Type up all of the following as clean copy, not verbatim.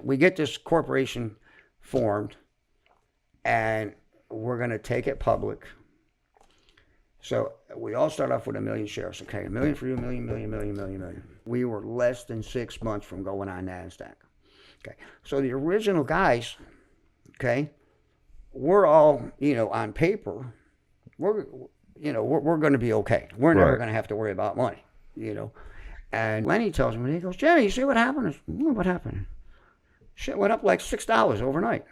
we get this corporation formed, and we're going to take it public. So we all start off with 1 million shares. Okay, 1 million for you, 1 million. We were less than 6 months from going on NASDAQ. Okay, so the original guys, okay, we're all, on paper, we're going to be okay. We're never going to have to worry about money, And Lenny tells me, he goes, Jimmy, you see what happened? What happened? Shit went up like $6 overnight.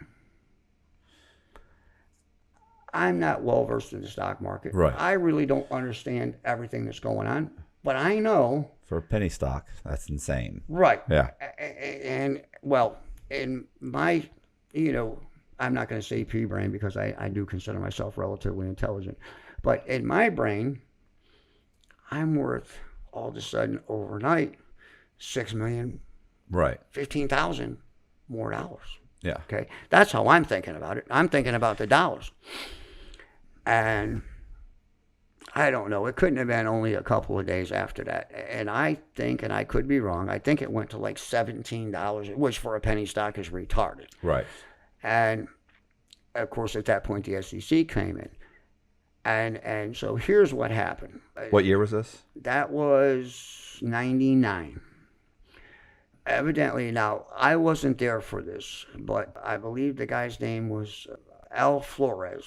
I'm not well versed in the stock market. Right. I really don't understand everything that's going on, but I know. For a penny stock, that's insane. Right. Yeah. And well, in my, I'm not going to say pea brain because I do consider myself relatively intelligent, but in my brain, I'm worth all of a sudden overnight $6 million, right, 15,000 more dollars. Yeah. Okay. That's how I'm thinking about it. I'm thinking about the dollars. And I don't know. It couldn't have been only a couple of days after that. And I think, and I could be wrong, I think it went to like $17, which for a penny stock is retarded. Right. And of course, at that point, the SEC came in. And so here's what happened. What year was this? That was 99. Evidently, now, I wasn't there for this, but I believe the guy's name was Alfred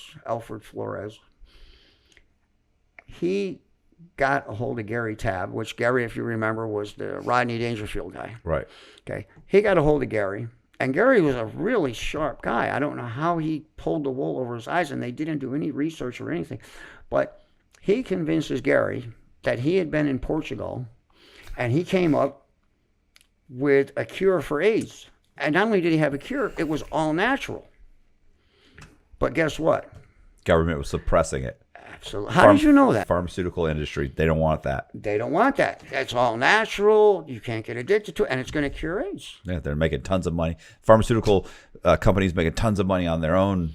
Flores. He got a hold of Gary Tabb, which Gary, if you remember, was the Rodney Dangerfield guy. Right. Okay. He got a hold of Gary, and Gary was a really sharp guy. I don't know how he pulled the wool over his eyes, and they didn't do any research or anything. But he convinces Gary that he had been in Portugal, and he came up with a cure for AIDS. And not only did he have a cure, it was all natural. But guess what? Government was suppressing it. Absolutely. How did you know that? Pharmaceutical industry, they don't want that. They don't want that. It's all natural. You can't get addicted to it, and it's going to cure AIDS. Yeah, they're making tons of money. Pharmaceutical companies making tons of money on their own,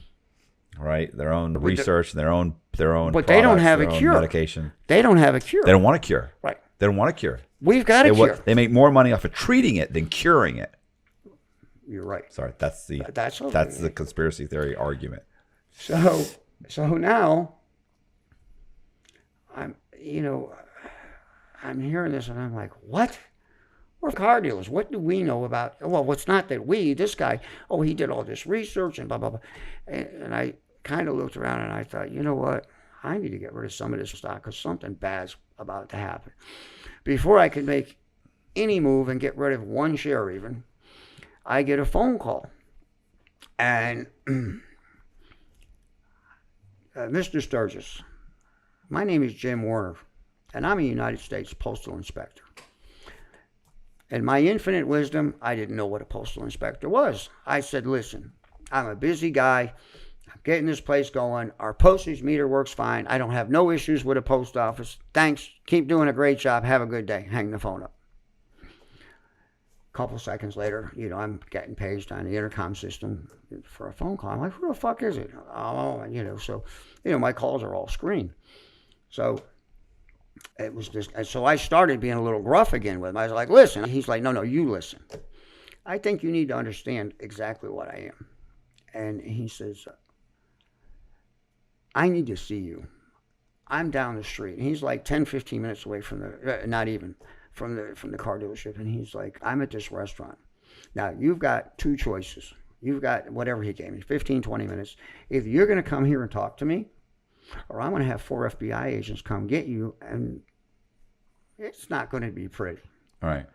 right? Their own research, their own. But products, they don't have a cure. Medication. They don't have a cure. They don't want a cure. Right. They don't want a cure. We've got a cure. They make more money off of treating it than curing it. You're right. Sorry, that's okay. the conspiracy theory argument. So now I'm hearing this and I'm like, what? We're car dealers. What do we know about? Well, it's not that this guy, he did all this research and blah, blah, blah. And I kind of looked around and I thought, you know what? I need to get rid of some of this stock because something bad's about to happen. Before I could make any move and get rid of one share even, I get a phone call. And Mr. Stergas, my name is Jim Warner, and I'm a United States Postal Inspector. In my infinite wisdom, I didn't know what a postal inspector was. I said, listen, I'm a busy guy. I'm getting this place going. Our postage meter works fine. I don't have no issues with a post office. Thanks. Keep doing a great job. Have a good day. Hang the phone up. A couple seconds later, I'm getting paged on the intercom system for a phone call. I'm like, who the fuck is it? My calls are all screened. So it was just, so I started being a little gruff again with him. I was like, listen. He's like, no, you listen. I think you need to understand exactly what I am. And he says, I need to see you. I'm down the street. And he's like 10, 15 minutes away from not even, from the car dealership. And he's like, I'm at this restaurant. Now, you've got two choices. You've got whatever he gave me, 15, 20 minutes. Either you're going to come here and talk to me, or I'm going to have 4 FBI agents come get you, and it's not going to be pretty. All right.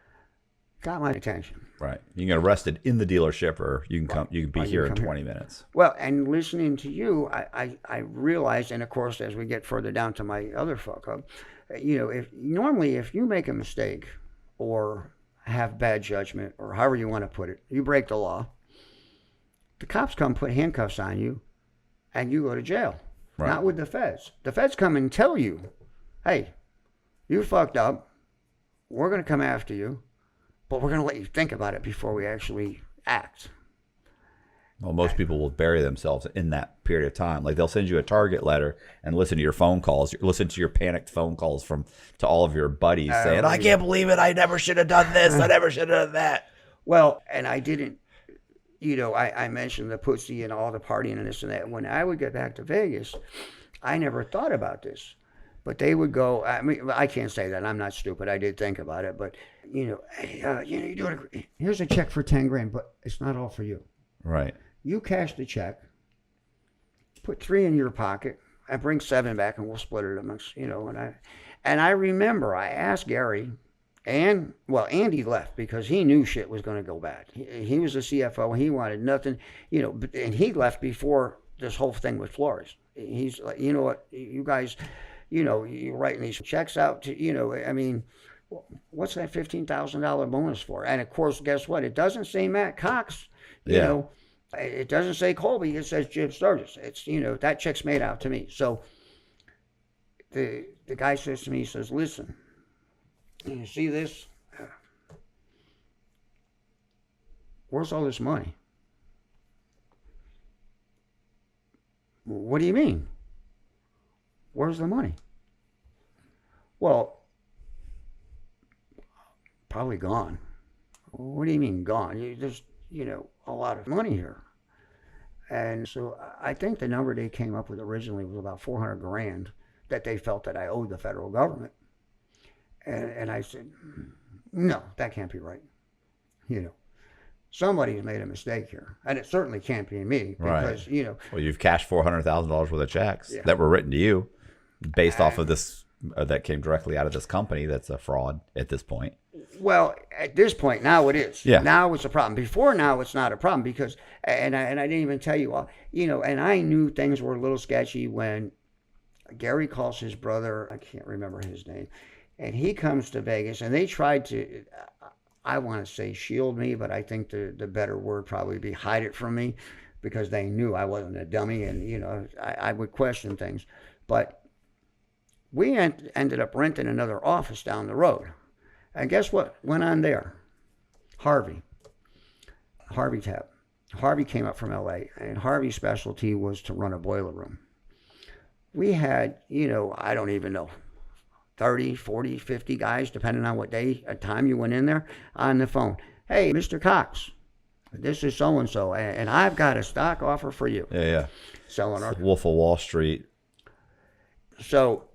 Got my attention. Right. You can get arrested in the dealership, or you can come. You can be here in 20 minutes. Well, and listening to you, I realized, and of course, as we get further down to my other fuck up, if you make a mistake or have bad judgment, or however you want to put it, you break the law. The cops come put handcuffs on you, and you go to jail. Right. Not with the feds. The feds come and tell you, hey, you fucked up. We're going to come after you, but we're going to let you think about it before we actually act. Well, most people will bury themselves in that period of time. Like, they'll send you a target letter and listen to your phone calls. Listen to your panicked phone calls to all of your buddies saying, I can't believe it. I never should have done this. I never should have done that. Well, and I didn't I mentioned the pussy and all the partying and this and that. When I would get back to Vegas, I never thought about this. But they would go, I mean, I can't say that. I'm not stupid. I did think about it. But, hey, you're doing here's a check for 10 grand, but it's not all for you. Right. You cash the check, put 3 in your pocket, and bring 7 back, and we'll split it amongst, And I remember I asked Gary, and, Andy left because he knew shit was going to go bad. He was the CFO. He wanted nothing, and he left before this whole thing with Flores. He's like, you know what, you guys, you're writing these checks out to, I mean, what's that $15,000 bonus for? And of course, guess what? It doesn't say Matt Cox, it doesn't say Colby. It says Jim Sturgis. It's, that check's made out to me. So the guy says to me, he says, listen, you see this? Where's all this money? What do you mean? Where's the money? Well, probably gone. What do you mean gone? There's, a lot of money here. And so I think the number they came up with originally was about 400 grand that they felt that I owed the federal government. And I said, no, that can't be right. Somebody's made a mistake here. And it certainly can't be me because, Well, you've cashed $400,000 worth of checks that were written to you based off of this, that came directly out of this company that's a fraud at this point. Well, at this point, now it is. Yeah. Now it's a problem. Before now, it's not a problem because, and I didn't even tell you all, and I knew things were a little sketchy when Gary calls his brother, I can't remember his name, and he comes to Vegas, and they tried to, I want to say shield me, but I think the better word probably be hide it from me because they knew I wasn't a dummy and, I would question things. But we ended up renting another office down the road. And guess what went on there? Harvey Tab. Harvey came up from LA, and Harvey's specialty was to run a boiler room. We had, I don't even know, 30, 40, 50 guys, depending on what time you went in there, on the phone. Hey, Mr. Cox, this is so-and-so, and I've got a stock offer for you. Yeah. Selling our Wolf of Wall Street. So,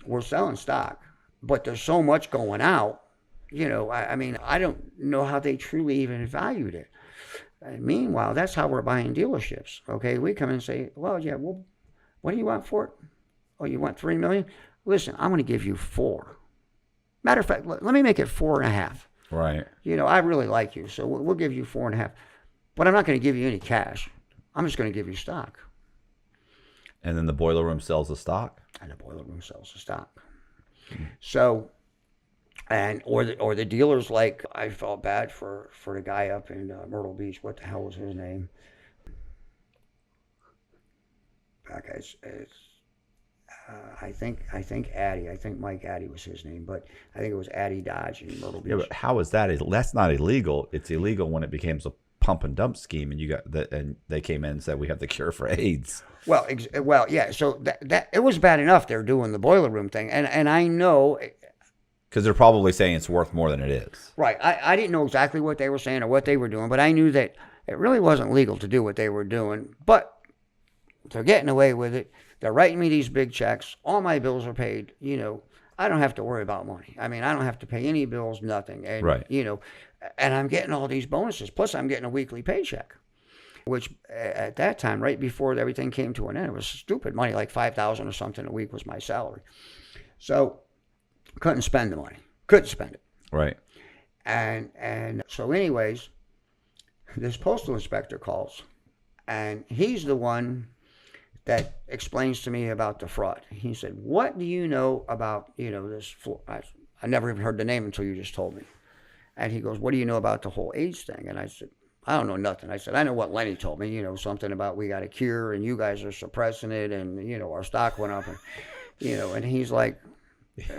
we're selling stock, but there's so much going out, I mean, I don't know how they truly even valued it. And meanwhile, that's how we're buying dealerships, okay? We come in and say, well, what do you want for it? Oh, you want $3 million? Listen, I'm going to give you 4. Matter of fact, let me make it 4.5. Right. I really like you, so we'll give you 4.5. But I'm not going to give you any cash. I'm just going to give you stock. And then the boiler room sells the stock? And the boiler room sells the stock. So, or the dealers, like, I felt bad for the guy up in Myrtle Beach. What the hell was his name? I think Addy. I think Mike Addy was his name, but I think it was Addy Dodge in Myrtle Beach. Yeah, but how is that? That's not illegal. It's illegal when it becomes a pump and dump scheme, and and they came in and said we have the cure for AIDS. Well, yeah. So that it was bad enough they're doing the boiler room thing, and I know because they're probably saying it's worth more than it is. Right. I didn't know exactly what they were saying or what they were doing, but I knew that it really wasn't legal to do what they were doing. But they're getting away with it. They're writing me these big checks. All my bills are paid. I don't have to worry about money. I mean, I don't have to pay any bills, nothing. And, right. And I'm getting all these bonuses. Plus, I'm getting a weekly paycheck, which at that time, right before everything came to an end, it was stupid money, like $5,000 or something a week was my salary. So couldn't spend the money. Couldn't spend it. Right. And so anyways, this postal inspector calls, and he's the one that explains to me about the fraud. He said, what do you know about, this? I never even heard the name until you just told me. And he goes, what do you know about the whole AIDS thing? And I said, I don't know nothing. I said, I know what Lenny told me, something about we got a cure and you guys are suppressing it and, our stock went up. And, and he's like,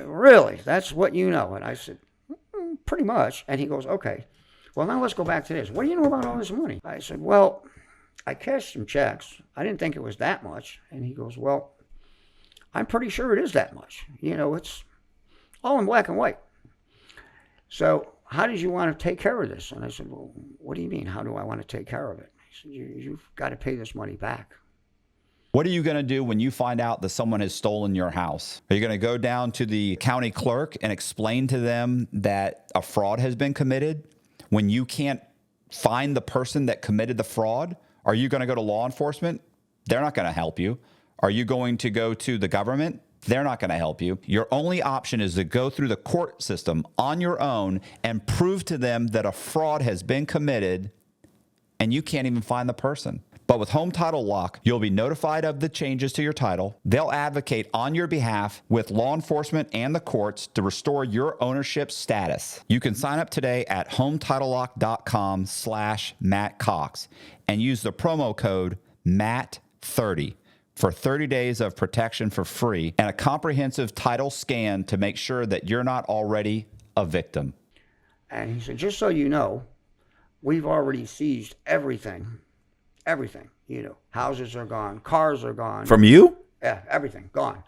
really? That's what you know? And I said, pretty much. And he goes, okay, well, now let's go back to this. What do you know about all this money? I said, well, I cashed some checks. I didn't think it was that much. And he goes, well, I'm pretty sure it is that much. It's all in black and white. So how did you want to take care of this? And I said, well, what do you mean? How do I want to take care of it? He said, you've got to pay this money back. What are you going to do when you find out that someone has stolen your house? Are you going to go down to the county clerk and explain to them that a fraud has been committed when you can't find the person that committed the fraud? Are you going to go to law enforcement? They're not going to help you. Are you going to go to the government? They're not going to help you. Your only option is to go through the court system on your own and prove to them that a fraud has been committed and you can't even find the person. But with Home Title Lock, you'll be notified of the changes to your title. They'll advocate on your behalf with law enforcement and the courts to restore your ownership status. You can sign up today at HometitleLock.com/Matt Cox and use the promo code MATT30 for 30 days of protection for free and a comprehensive title scan to make sure that you're not already a victim. And he said, just so you know, we've already seized everything. Everything, houses are gone, cars are gone. From you? Yeah, everything, gone.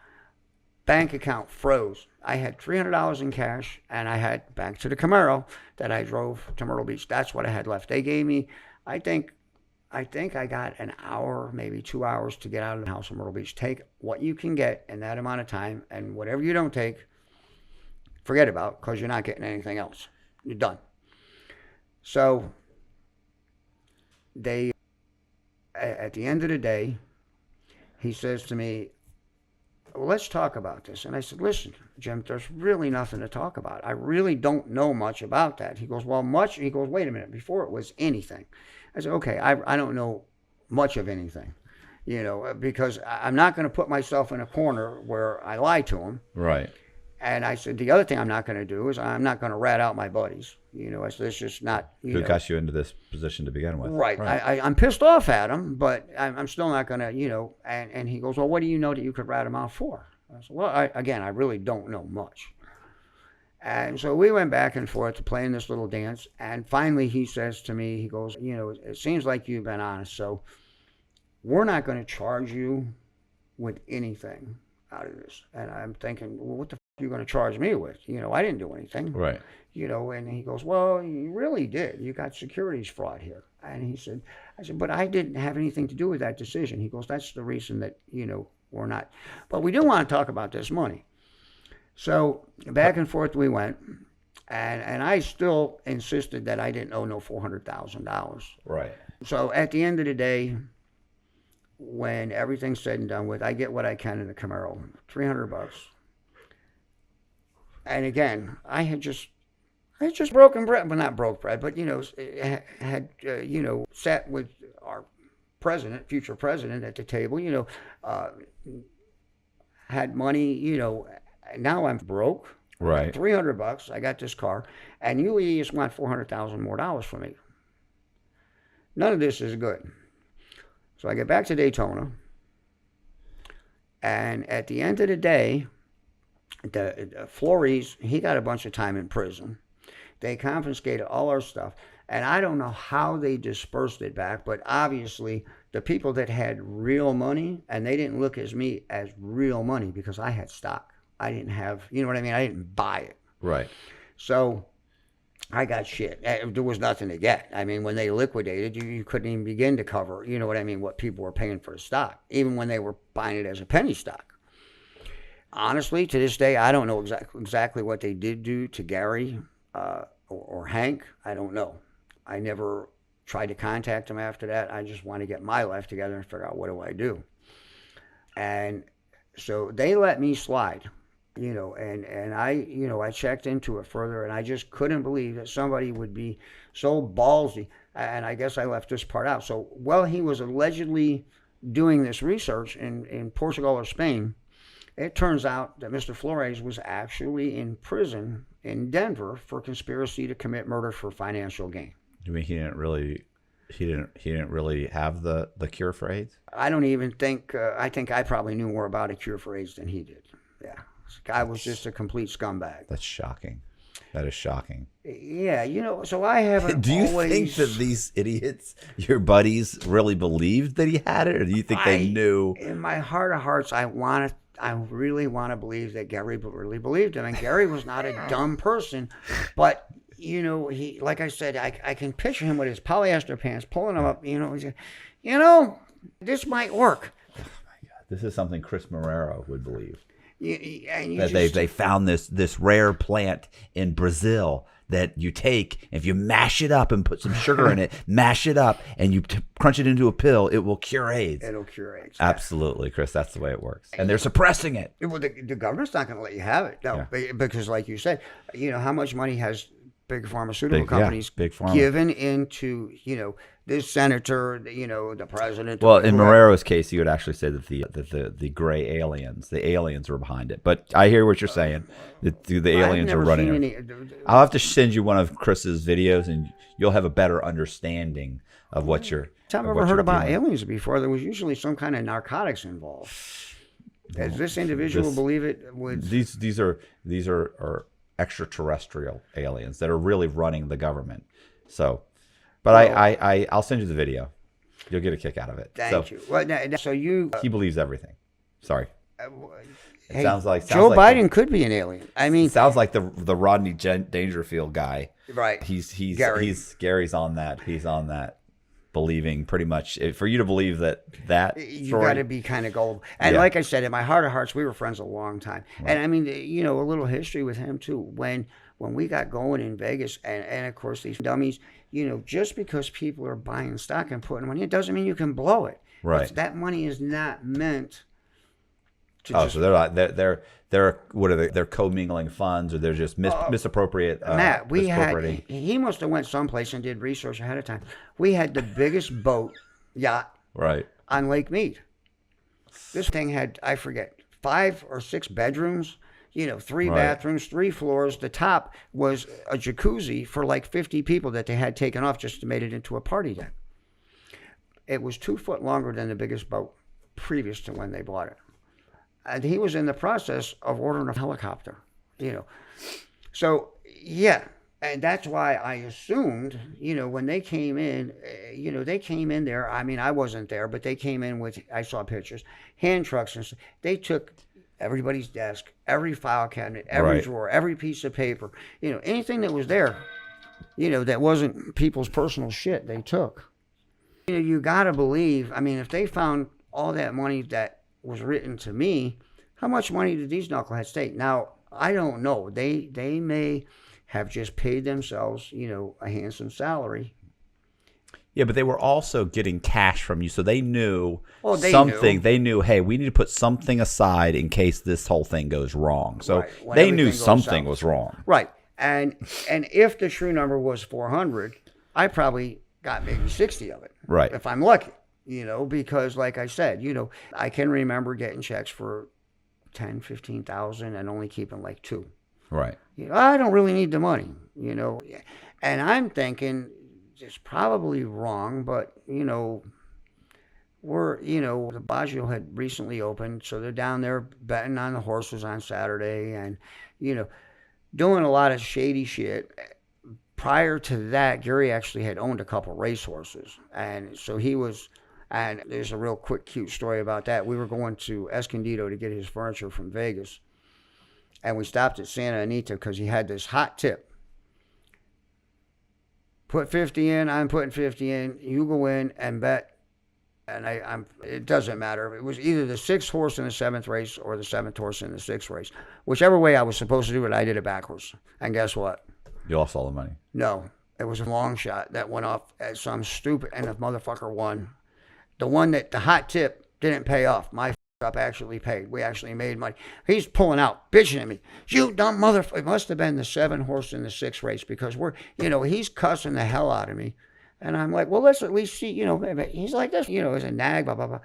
Bank account froze. I had $300 in cash, and I had back to the Camaro that I drove to Myrtle Beach. That's what I had left. They gave me, I think I got an hour, maybe 2 hours to get out of the house in Myrtle Beach. Take what you can get in that amount of time, and whatever you don't take, forget about, because you're not getting anything else. You're done. So at the end of the day, he says to me, well, let's talk about this. And I said, listen, Jim, there's really nothing to talk about. I really don't know much about that. He goes, well, much. He goes, wait a minute, before it was anything. I said, okay, I don't know much of anything, because I'm not going to put myself in a corner where I lie to him. Right. And I said, the other thing I'm not going to do is I'm not going to rat out my buddies. I said, it's just not. Who got you into this position to begin with? Right. I'm pissed off at him, but I'm still not going to, and he goes, well, what do you know that you could rat him out for? I said, well, I really don't know much. And so we went back and forth to playing this little dance. And finally he says to me, he goes, it seems like you've been honest. So we're not going to charge you with anything out of this. And I'm thinking, well, what the are you going to charge me with? I didn't do anything. Right. And he goes, well, you really did. You got securities fraud here. And I said, but I didn't have anything to do with that decision. He goes, that's the reason that, we're not. But we do want to talk about this money. So back and forth we went. And I still insisted that I didn't owe no $400,000. Right. So at the end of the day, when everything's said and done with, I get what I can in the Camaro, $300. And again, I had just broken bread, well, not broke bread, but, had sat with our future president at the table, had money, now I'm broke. Right. $300, I got this car, and you just want $400,000 more from me. None of this is good. So I get back to Daytona, and at the end of the day, the Flores, he got a bunch of time in prison. They confiscated all our stuff. And I don't know how they dispersed it back, but obviously the people that had real money, and they didn't look at me as real money because I had stock. I didn't have, you know what I mean? I didn't buy it. Right. So I got shit. There was nothing to get. I mean, when they liquidated, you couldn't even begin to cover, you know what I mean, what people were paying for the stock, even when they were buying it as a penny stock. Honestly, to this day, I don't know exactly what they did do to Gary or Hank. I don't know. I never tried to contact them after that. I just want to get my life together and figure out what do I do. And so they let me slide, and I checked into it further, and I just couldn't believe that somebody would be so ballsy. And I guess I left this part out. So while he was allegedly doing this research in Portugal or Spain, it turns out that Mr. Flores was actually in prison in Denver for conspiracy to commit murder for financial gain. You mean he didn't really have the cure for AIDS? I don't even think. I think I probably knew more about a cure for AIDS than he did. Yeah, this guy was just a complete scumbag. That's shocking. That is shocking. Yeah, so I haven't. Do you think that these idiots, your buddies, really believed that he had it, or do you think they knew? In my heart of hearts, I really want to believe that Gary really believed him. And Gary was not a dumb person, but he, like I said, I can picture him with his polyester pants, pulling them up, he's like, you know, this might work. This is something Chris Marrero would believe. And That they found this rare plant in Brazil that you take, if you mash it up and put some sugar in it, mash it up, and you crunch it into a pill, it will cure AIDS. It'll cure AIDS. Absolutely, Chris. That's the way it works. And they're suppressing it. Well, the government's not going to let you have it, no, because like you said, how much money has big pharmaceutical companies big pharma. given into, this senator, the president. Well, in Marrero's case, you would actually say that the gray aliens, the aliens were behind it. But I hear what you're saying. The aliens are running it. I'll have to send you one of Chris's videos, and you'll have a better understanding of what you're. I've never heard about aliens before. There was usually some kind of narcotics involved. Does this individual believe it would? These are extraterrestrial aliens that are really running the government. So. But I'll send you the video. You'll get a kick out of it. Thank you. Well, so he believes everything. Sorry. Hey, sounds like Joe Biden could be an alien. I mean, sounds like the Rodney Dangerfield guy. Right. Gary's on that. He's on that, believing pretty much. For you to believe that you got to be kind of gold. And like I said, in my heart of hearts, we were friends a long time. Right. And I mean, a little history with him too. When we got going in Vegas, and of course these dummies. Just because people are buying stock and putting money, it doesn't mean you can blow it. Right. That money is not meant to. So they're not. They're what are they? They're commingling funds, or they're just misappropriate. Matt, he must have went someplace and did research ahead of time. We had the biggest yacht on Lake Mead. This thing had, I forget, 5 or 6 bedrooms. 3 bathrooms, 3 floors. The top was a jacuzzi for like 50 people that they had taken off just to make it into a party deck. It was 2 foot longer than the biggest boat previous to when they bought it. And he was in the process of ordering a helicopter, So, yeah. And that's why I assumed, when they came in, they came in there. I mean, I wasn't there, but they came in with, I saw pictures, hand trucks and stuff. They took everybody's desk, every file cabinet, every drawer, every piece of paper, anything that was there, that wasn't people's personal shit, they took. You got to believe, I mean, if they found all that money that was written to me, how much money did these knuckleheads take? Now, I don't know. They may have just paid themselves, a handsome salary. Yeah, but they were also getting cash from you, so they knew something. They knew, hey, we need to put something aside in case this whole thing goes wrong. So they knew something was wrong. Right. And if the true number was 400, I probably got maybe 60 of it. Right. If I'm lucky, because like I said, I can remember getting checks for 10, 15,000 and only keeping like 2. Right. I don't really need the money, And I'm thinking, it's probably wrong, but the Baggio had recently opened, so they're down there betting on the horses on Saturday, and doing a lot of shady shit. Prior to that, Gary actually had owned a couple racehorses, and so he was. And there's a real quick, cute story about that. We were going to Escondido to get his furniture from Vegas, and we stopped at Santa Anita because he had this hot tip. Put 50 in, I'm putting 50 in, you go in and bet. And it doesn't matter. It was either the 6th horse in the 7th race or the 7th horse in the 6th race. Whichever way I was supposed to do it, I did it backwards. And guess what? You lost all the money. No. It was a long shot that went off as some stupid, and the motherfucker won. The one that the hot tip didn't pay off. My up actually paid. We actually made money. He's pulling out, bitching at me. You dumb motherfucker. It must have been the 7 horse in the 6th race because he's cussing the hell out of me. And I'm like, well, let's at least see, he's like this, as a nag, blah, blah, blah.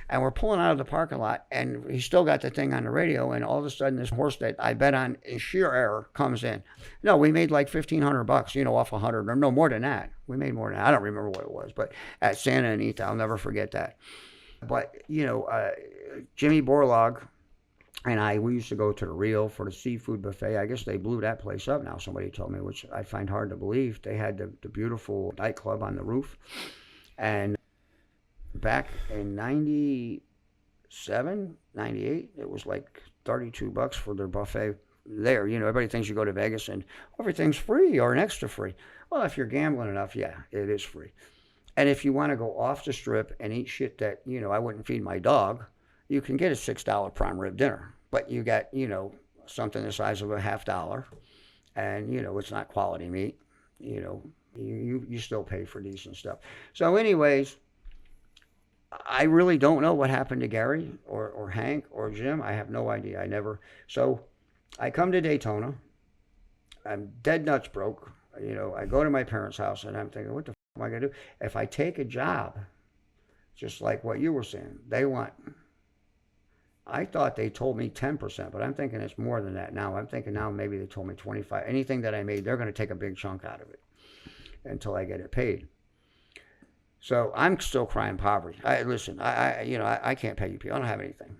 And we're pulling out of the parking lot, and he's still got the thing on the radio, and all of a sudden this horse that I bet on in sheer error comes in. No, we made like $1,500, off 100, or no, more than that. We made more than that. I don't remember what it was, but at Santa Anita, I'll never forget that. But, Jimmy Borlaug and we used to go to the Rio for the seafood buffet. I guess they blew that place up now, somebody told me, which I find hard to believe. They had the beautiful nightclub on the roof. And back in 97, 98, it was like $32 for their buffet there. You know, everybody thinks you go to Vegas and everything's free or an extra free. Well, if you're gambling enough, yeah, it is free. And if you want to go off the strip and eat shit that, you know, I wouldn't feed my dog, you can get a $6 prime rib dinner. But you got, you know, something the size of a $50, and, you know, it's not quality meat. You know, you still pay for decent stuff. So anyways, I really don't know what happened to Gary or Hank or Jim. I have no idea. I never. So I come to Daytona. I'm dead nuts broke. You know, I go to my parents' house and I'm thinking, what the am I going to do? If I take a job, just like what you were saying, they want, I thought they told me 10%, but I'm thinking it's more than that now. I'm thinking now maybe they told me 25. Anything that I made, they're going to take a big chunk out of it until I get it paid. So I'm still crying poverty. I can't pay you people. I don't have anything.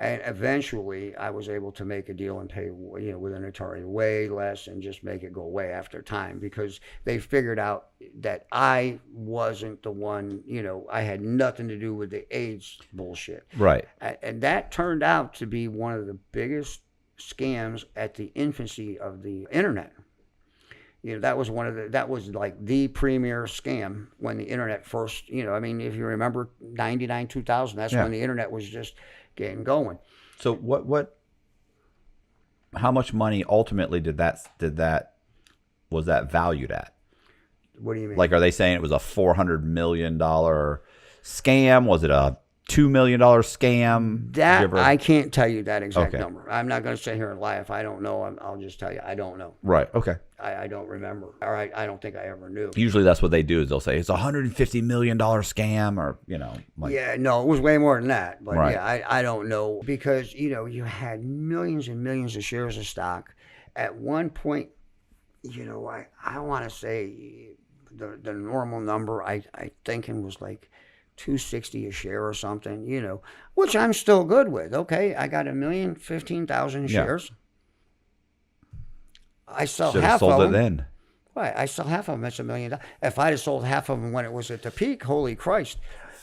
And eventually I was able to make a deal and pay, you know, with an attorney way less and just make it go away after time, because they figured out that I wasn't the one, you know, I had nothing to do with the AIDS bullshit. Right. And that turned out to be one of the biggest scams at the infancy of the internet. You know, that was like the premier scam when the internet first, you know, I mean, if you remember 99, 2000, that's when the internet was just getting going. So how much money ultimately was that valued at? What do you mean? Like, are they saying it was a $400 million scam? Was it a $2 million scam? That I can't tell you that exact number. I'm not going to sit here and lie. If I don't know, I'll just tell you I don't know. Right. Okay. I don't remember. Or I don't think I ever knew. Usually that's what they do, is they'll say it's a $150 million scam, or, you know. Like, yeah, no, it was way more than that. But right. yeah, I don't know, because, you know, you had millions and millions of shares of stock. At one point, you know, I want to say the normal number I thinking was like $260 a share or something, you know, which I'm still good with. Okay, I got 1,015,000 shares. I sell half of them. Sold it then. Right, I sell half of them. That's $1 million. If I'd have sold half of them when it was at the peak, holy Christ!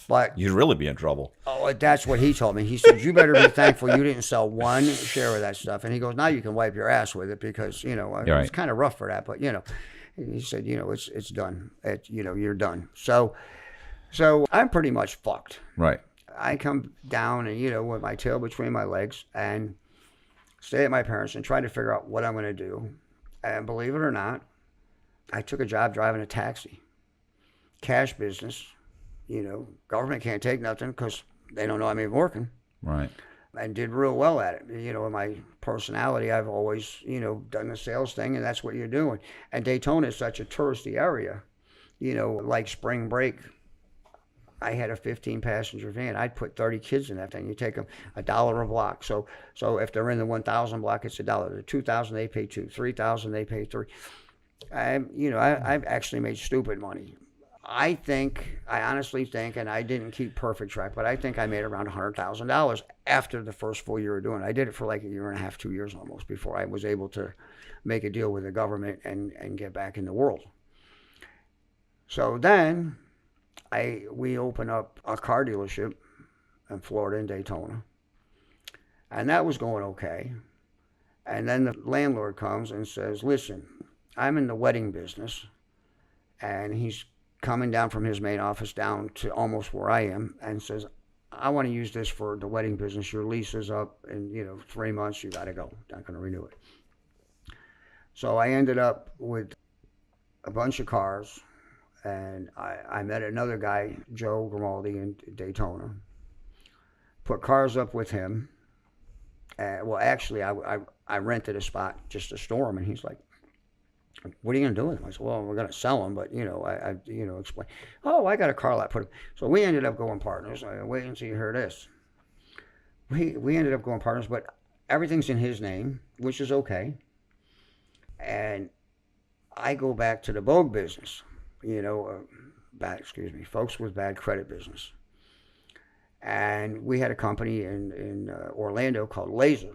But you'd really be in trouble. Oh, that's what he told me. He said, "You better be thankful you didn't sell one share of that stuff." And he goes, "Now you can wipe your ass with it, because, you know, it's kind of rough for that, but, you know." He said, "You know, it's done. You know, you're done." So I'm pretty much fucked. Right. I come down and, you know, with my tail between my legs and stay at my parents' and try to figure out what I'm going to do. And believe it or not, I took a job driving a taxi. Cash business. You know, government can't take nothing because they don't know I'm even working. Right. And did real well at it. You know, in my personality, I've always, you know, done the sales thing, and that's what you're doing. And Daytona is such a touristy area. You know, like spring break, I had a 15-passenger van. I'd put 30 kids in that thing. You take them $1 a block. So if they're in the 1,000 block, it's $1. The 2,000, they pay $2. 3,000, they pay $3. I've actually made stupid money. I honestly think, and I didn't keep perfect track, but I think I made around $100,000 after the first full year of doing it. I did it for like a year and a half, 2 years almost, before I was able to make a deal with the government and get back in the world. So then we open up a car dealership in Florida, in Daytona, and that was going okay. And then the landlord comes and says, "Listen, I'm in the wedding business," and he's coming down from his main office down to almost where I am, and says, "I want to use this for the wedding business. Your lease is up in, 3 months. You got to go. Not going to renew it." So I ended up with a bunch of cars. And I met another guy, Joe Grimaldi, in Daytona. Put cars up with him. Well, actually, I rented a spot just to store them. And he's like, "What are you going to do with them?" I said, "Well, we're going to sell them, but, I explain." "Oh, I got a car lot." Put them. So we ended up going partners. Wait until you hear this. We ended up going partners, but everything's in his name, which is okay. And I go back to the Vogue business. Folks with bad credit business. And we had a company in Orlando called Laser.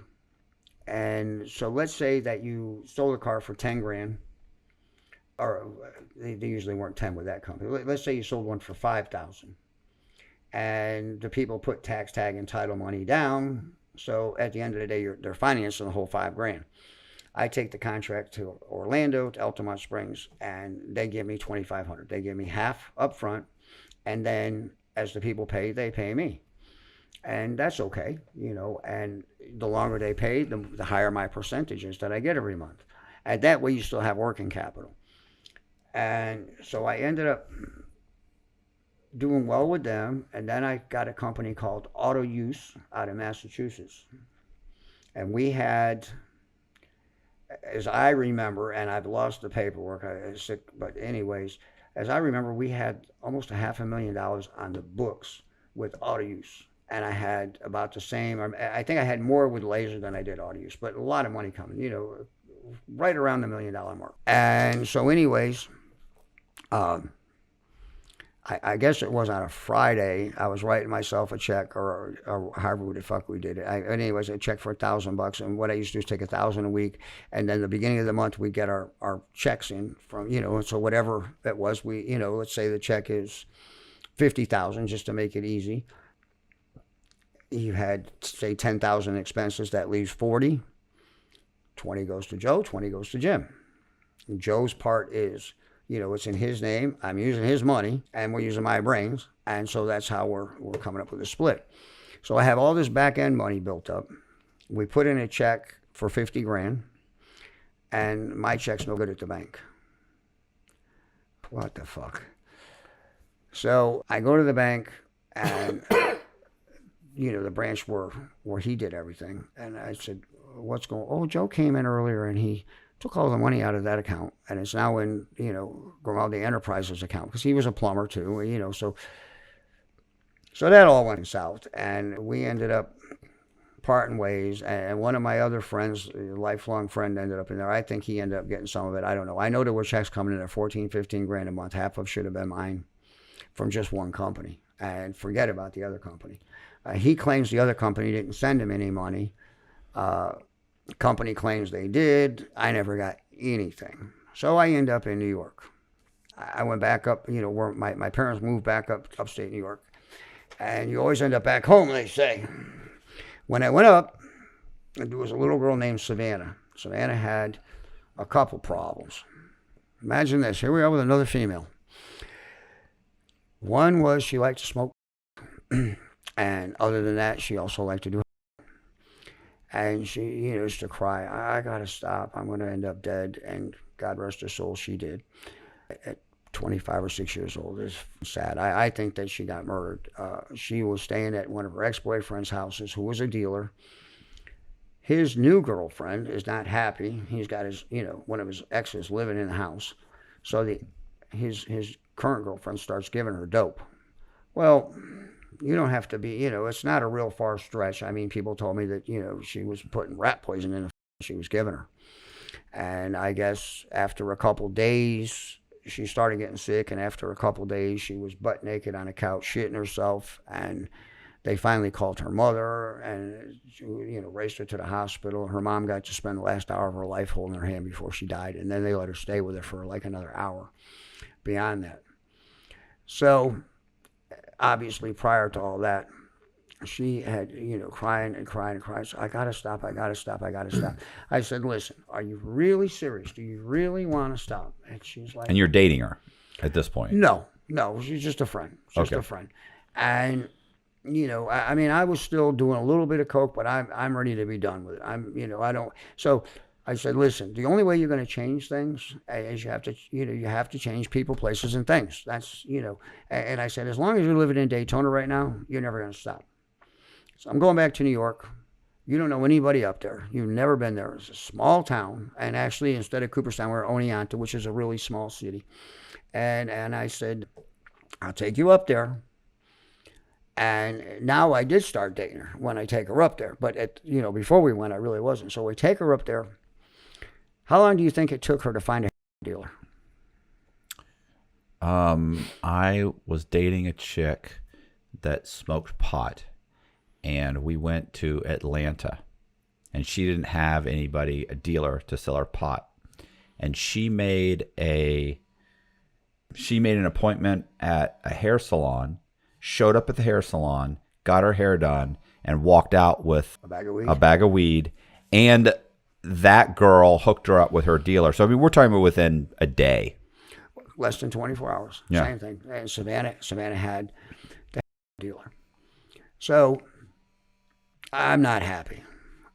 And so let's say that you sold a car for 10 grand, or they usually weren't 10 with that company. Let's say you sold one for 5,000. And the people put tax tag and title money down, So at the end of the day, they're financing the whole $5,000. I take the contract to Orlando, to Altamont Springs, and they give me $2,500. They give me half up front, and then as the people pay, they pay me. And that's okay, and the longer they pay, the higher my percentage is that I get every month. And that way you still have working capital. And so I ended up doing well with them, and then I got a company called Auto Use out of Massachusetts. And we had, as I remember, and I've lost the paperwork, I was sick, but anyways, as I remember, we had almost $500,000 on the books with Auto Use. And I had about the same, I think I had more with Laser than I did Auto Use, but a lot of money coming, right around the $1 million mark. And so anyways, I guess it was on a Friday, I was writing myself a check, or however the fuck we did it. Anyways, a check for $1,000, and what I used to do is take $1,000 a week, and then the beginning of the month we get our checks in from, and so whatever it was, we, let's say the check is $50,000, just to make it easy. You had, say, $10,000 expenses, that leaves 40. 20 goes to Joe, 20 goes to Jim. And Joe's part is, it's in his name, I'm using his money, and we're using my brains, and so that's how we're coming up with a split. So I have all this back end money built up. We put in a check for $50,000, and my check's no good at the bank. What the fuck? So I go to the bank, and the branch where he did everything, and I said, what's going on? Oh, Joe came in earlier and he took all the money out of that account, and it's now in, Grimaldi Enterprises account, because he was a plumber too, so that all went south, and we ended up parting ways. And one of my other friends, a lifelong friend, ended up in there. I think he ended up getting some of it. I don't know. I know there were checks coming in at $14,000-15,000 a month. Half of should have been mine from just one company, and forget about the other company. He claims the other company didn't send him any money. Company claims they did. I never got anything. So I end up in New York. I went back up, where my parents moved back up upstate New York. And you always end up back home, they say. When I went up, there was a little girl named Savannah. Savannah had a couple problems. Imagine this. Here we are with another female. One was she liked to smoke. And other than that, she also liked to do. And she, used to cry, I gotta stop. I'm gonna end up dead. And God rest her soul, she did. At 25 or 6 years old, it's sad. I think that she got murdered. She was staying at one of her ex-boyfriend's houses, who was a dealer. His new girlfriend is not happy. He's got his, one of his exes living in the house. So his current girlfriend starts giving her dope. Well, you don't have to be, it's not a real far stretch. I mean, people told me that, she was putting rat poison in the she was giving her. And I guess after a couple days, she started getting sick. And after a couple days, she was butt naked on a couch, shitting herself. And they finally called her mother and, raced her to the hospital. Her mom got to spend the last hour of her life holding her hand before she died. And then they let her stay with her for like another hour beyond that. So obviously, prior to all that, she had, crying and crying and crying. So I gotta stop. I said, listen, are you really serious? Do you really want to stop? And she's like, and you're dating her at this point? No, she's just a friend. A friend. And, I mean, I was still doing a little bit of coke, but I'm ready to be done with it. I don't. So I said, listen, the only way you're going to change things is you have to change people, places, and things. That's, and I said, as long as you're living in Daytona right now, you're never going to stop. So I'm going back to New York. You don't know anybody up there. You've never been there. It's a small town. And actually, instead of Cooperstown, we're Oneonta, which is a really small city. And I said, I'll take you up there. And now I did start dating her when I take her up there. But, before we went, I really wasn't. So we take her up there. How long do you think it took her to find a dealer? I was dating a chick that smoked pot, and we went to Atlanta, and she didn't have anybody, a dealer, to sell her pot. And she made an appointment at a hair salon, showed up at the hair salon, got her hair done, and walked out with A bag of weed. a bag of weed, and that girl hooked her up with her dealer. So I mean, we're talking about within a day. Less than 24 hours. Yeah. Same thing. And Savannah had the dealer. So I'm not happy.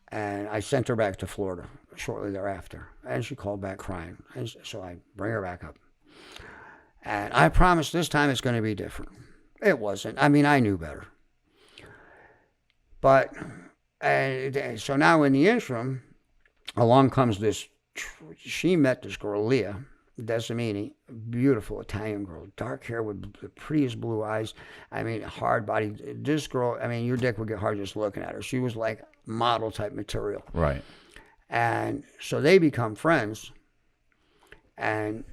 And I sent her back to Florida shortly thereafter. And she called back crying. And so I bring her back up. And I promised this time it's going to be different. It wasn't. I mean, I knew better. But, and so now in the interim, along comes this, she met this girl, Leah Desimini, beautiful Italian girl, dark hair with the prettiest blue eyes. I mean, hard body. This girl, I mean, your dick would get hard just looking at her. She was like model type material. Right. And so they become friends. And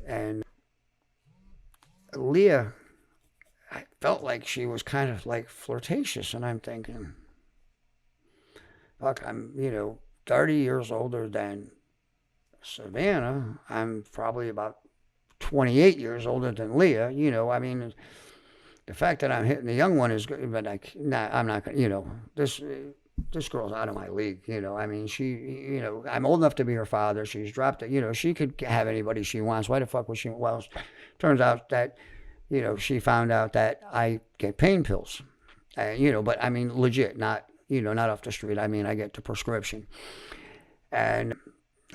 Leah, I felt like she was kind of like flirtatious. And I'm thinking, look, I'm, 30 years older than Savannah. I'm probably about 28 years older than Leah. I mean, the fact that I'm hitting the young one is good, but I'm not going to, this girl's out of my league. I mean, she, I'm old enough to be her father. She's dropped it. She could have anybody she wants. Why the fuck would she? Well, turns out that, she found out that I get pain pills, but I mean, legit, not off the street. I mean, I get the prescription. And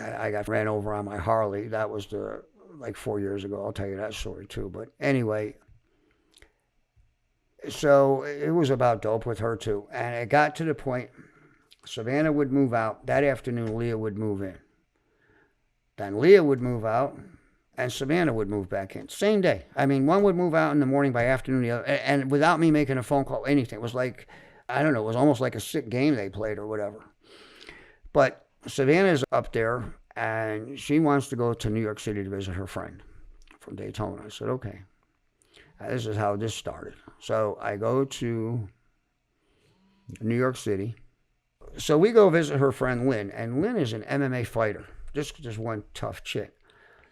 I got ran over on my Harley. That was like 4 years ago. I'll tell you that story too. But anyway, so it was about dope with her too. And it got to the point, Savannah would move out. That afternoon, Leah would move in. Then Leah would move out, and Savannah would move back in. Same day. I mean, one would move out in the morning, by afternoon, the other, and without me making a phone call, anything. It was like, I don't know, it was almost like a sick game they played or whatever. But Savannah's up there, and she wants to go to New York City to visit her friend from Daytona. I said, okay. This is how this started. So I go to New York City. So we go visit her friend Lynn, and Lynn is an MMA fighter. Just one tough chick,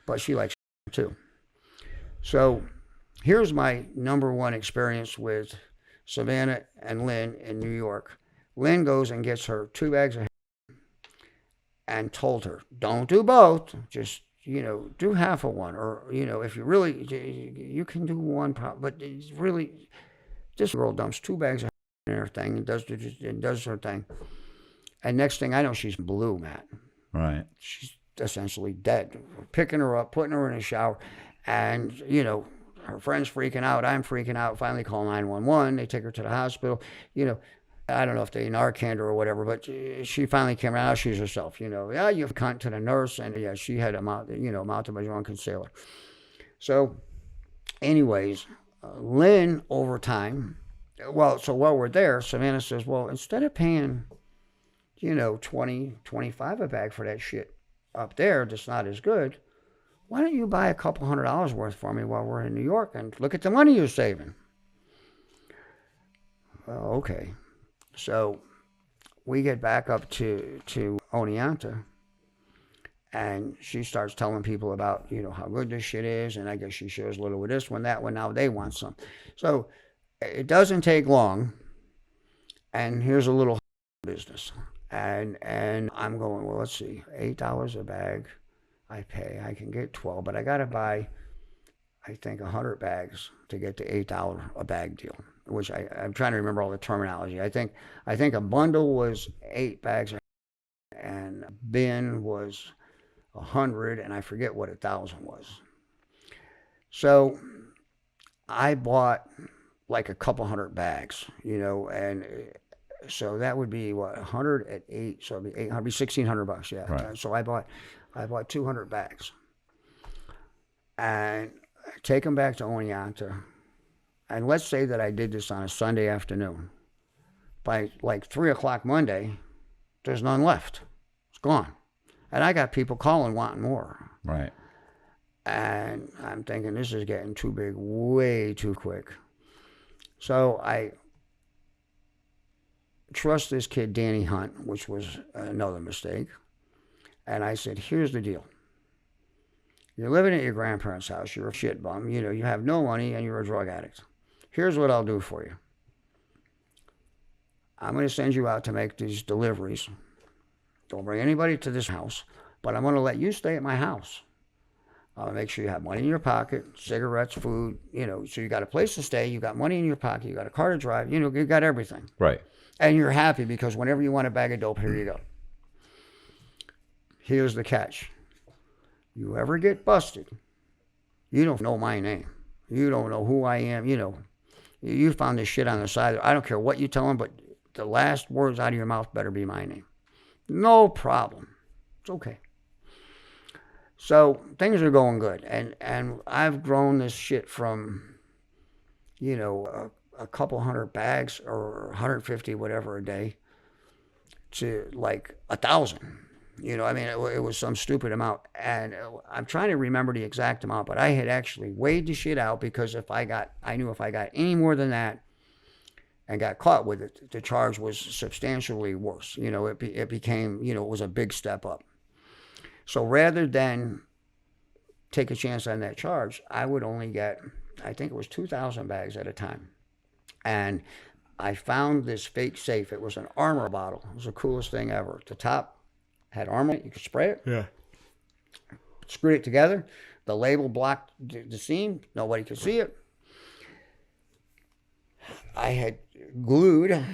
but she likes too. So here's my number one experience with Savannah and Lynn in New York. Lynn goes and gets her 2 bags of and told her, don't do both, just, do half of one. Or, if you really, you can do one, but it's really, this girl dumps 2 bags of in her thing and does her thing. And next thing I know, she's blue, Matt. Right. She's essentially dead. We're picking her up, putting her in a shower, and, her friend's freaking out. I'm freaking out. Finally call 911. They take her to the hospital. I don't know if they Narcaned her or whatever, but she finally came out. She's herself, Yeah, you've cunt to the nurse, and yeah, she had a mouth of a drunken sailor. So, anyways, Lynn over time. Well, so while we're there, Savannah says, well, instead of paying, 20, 25 a bag for that shit up there, that's not as good. Why don't you buy a couple $100 worth for me while we're in New York and look at the money you're saving? Well, okay. So we get back up to Oneonta, and she starts telling people about, how good this shit is, and I guess she shares a little with this one, that one, now they want some. So it doesn't take long, and here's a little business. And I'm going, well, let's see, $8 a bag I pay. I can get 12, but I got to buy, I think, 100 bags to get the $8 a bag deal, which I'm trying to remember all the terminology. I think a bundle was 8 bags, and a bin was 100, and I forget what 1,000 was. So I bought like a couple hundred bags, and so that would be what, 100 at 8, so it'd be 800, be $1,600, yeah. Right. So I bought 200 bags, and take them back to Oneonta. And let's say that I did this on a Sunday afternoon. By like 3 o'clock Monday, there's none left. It's gone. And I got people calling wanting more. Right. And I'm thinking, this is getting too big way too quick. So I trust this kid, Danny Hunt, which was another mistake. And I said, here's the deal. You're living at your grandparents' house. You're a shit bum. You have no money and you're a drug addict. Here's what I'll do for you. I'm going to send you out to make these deliveries. Don't bring anybody to this house, but I'm going to let you stay at my house. I'll make sure you have money in your pocket, cigarettes, food, so you got a place to stay, you got money in your pocket, you got a car to drive, you got everything. Right. And you're happy because whenever you want a bag of dope, here you go. Here's the catch. You ever get busted, you don't know my name. You don't know who I am. You found this shit on the side. I don't care what you tell them, but the last words out of your mouth better be my name. No problem. It's okay. So things are going good. And I've grown this shit from, a couple hundred bags or 150, whatever a day, to like 1,000. It was some stupid amount. And I'm trying to remember the exact amount, but I had actually weighed the shit out because I knew if I got any more than that and got caught with it, the charge was substantially worse. It became, it was a big step up. So rather than take a chance on that charge, I would only get, I think it was 2,000 bags at a time. And I found this fake safe. It was an Armor bottle. It was the coolest thing ever. The top had Armor. You could spray it. Yeah. Screwed it together. The label blocked the seam. Nobody could see it. I had glued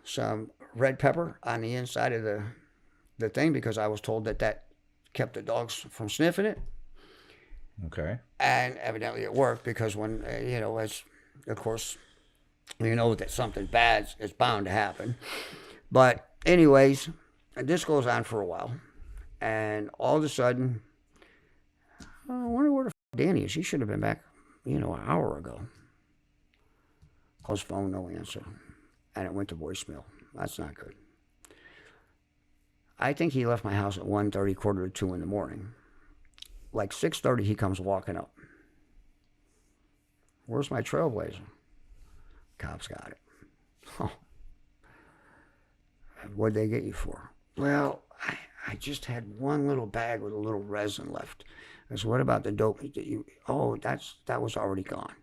some red pepper on the inside of the thing because I was told that kept the dogs from sniffing it. Okay. And evidently it worked because when, as of course, that something bad is bound to happen. But anyways, this goes on for a while. And all of a sudden, I wonder where the Danny is. He should have been back, an hour ago. His phone, no answer. And it went to voicemail. That's not good. I think he left my house at 1:30, 1:45 in the morning. Like 6:30, he comes walking up. Where's my Trailblazer? Cops got it. Oh. What'd they get you for? Well, I just had one little bag with a little resin left. I said, what about the dope that you... Oh, that was already gone.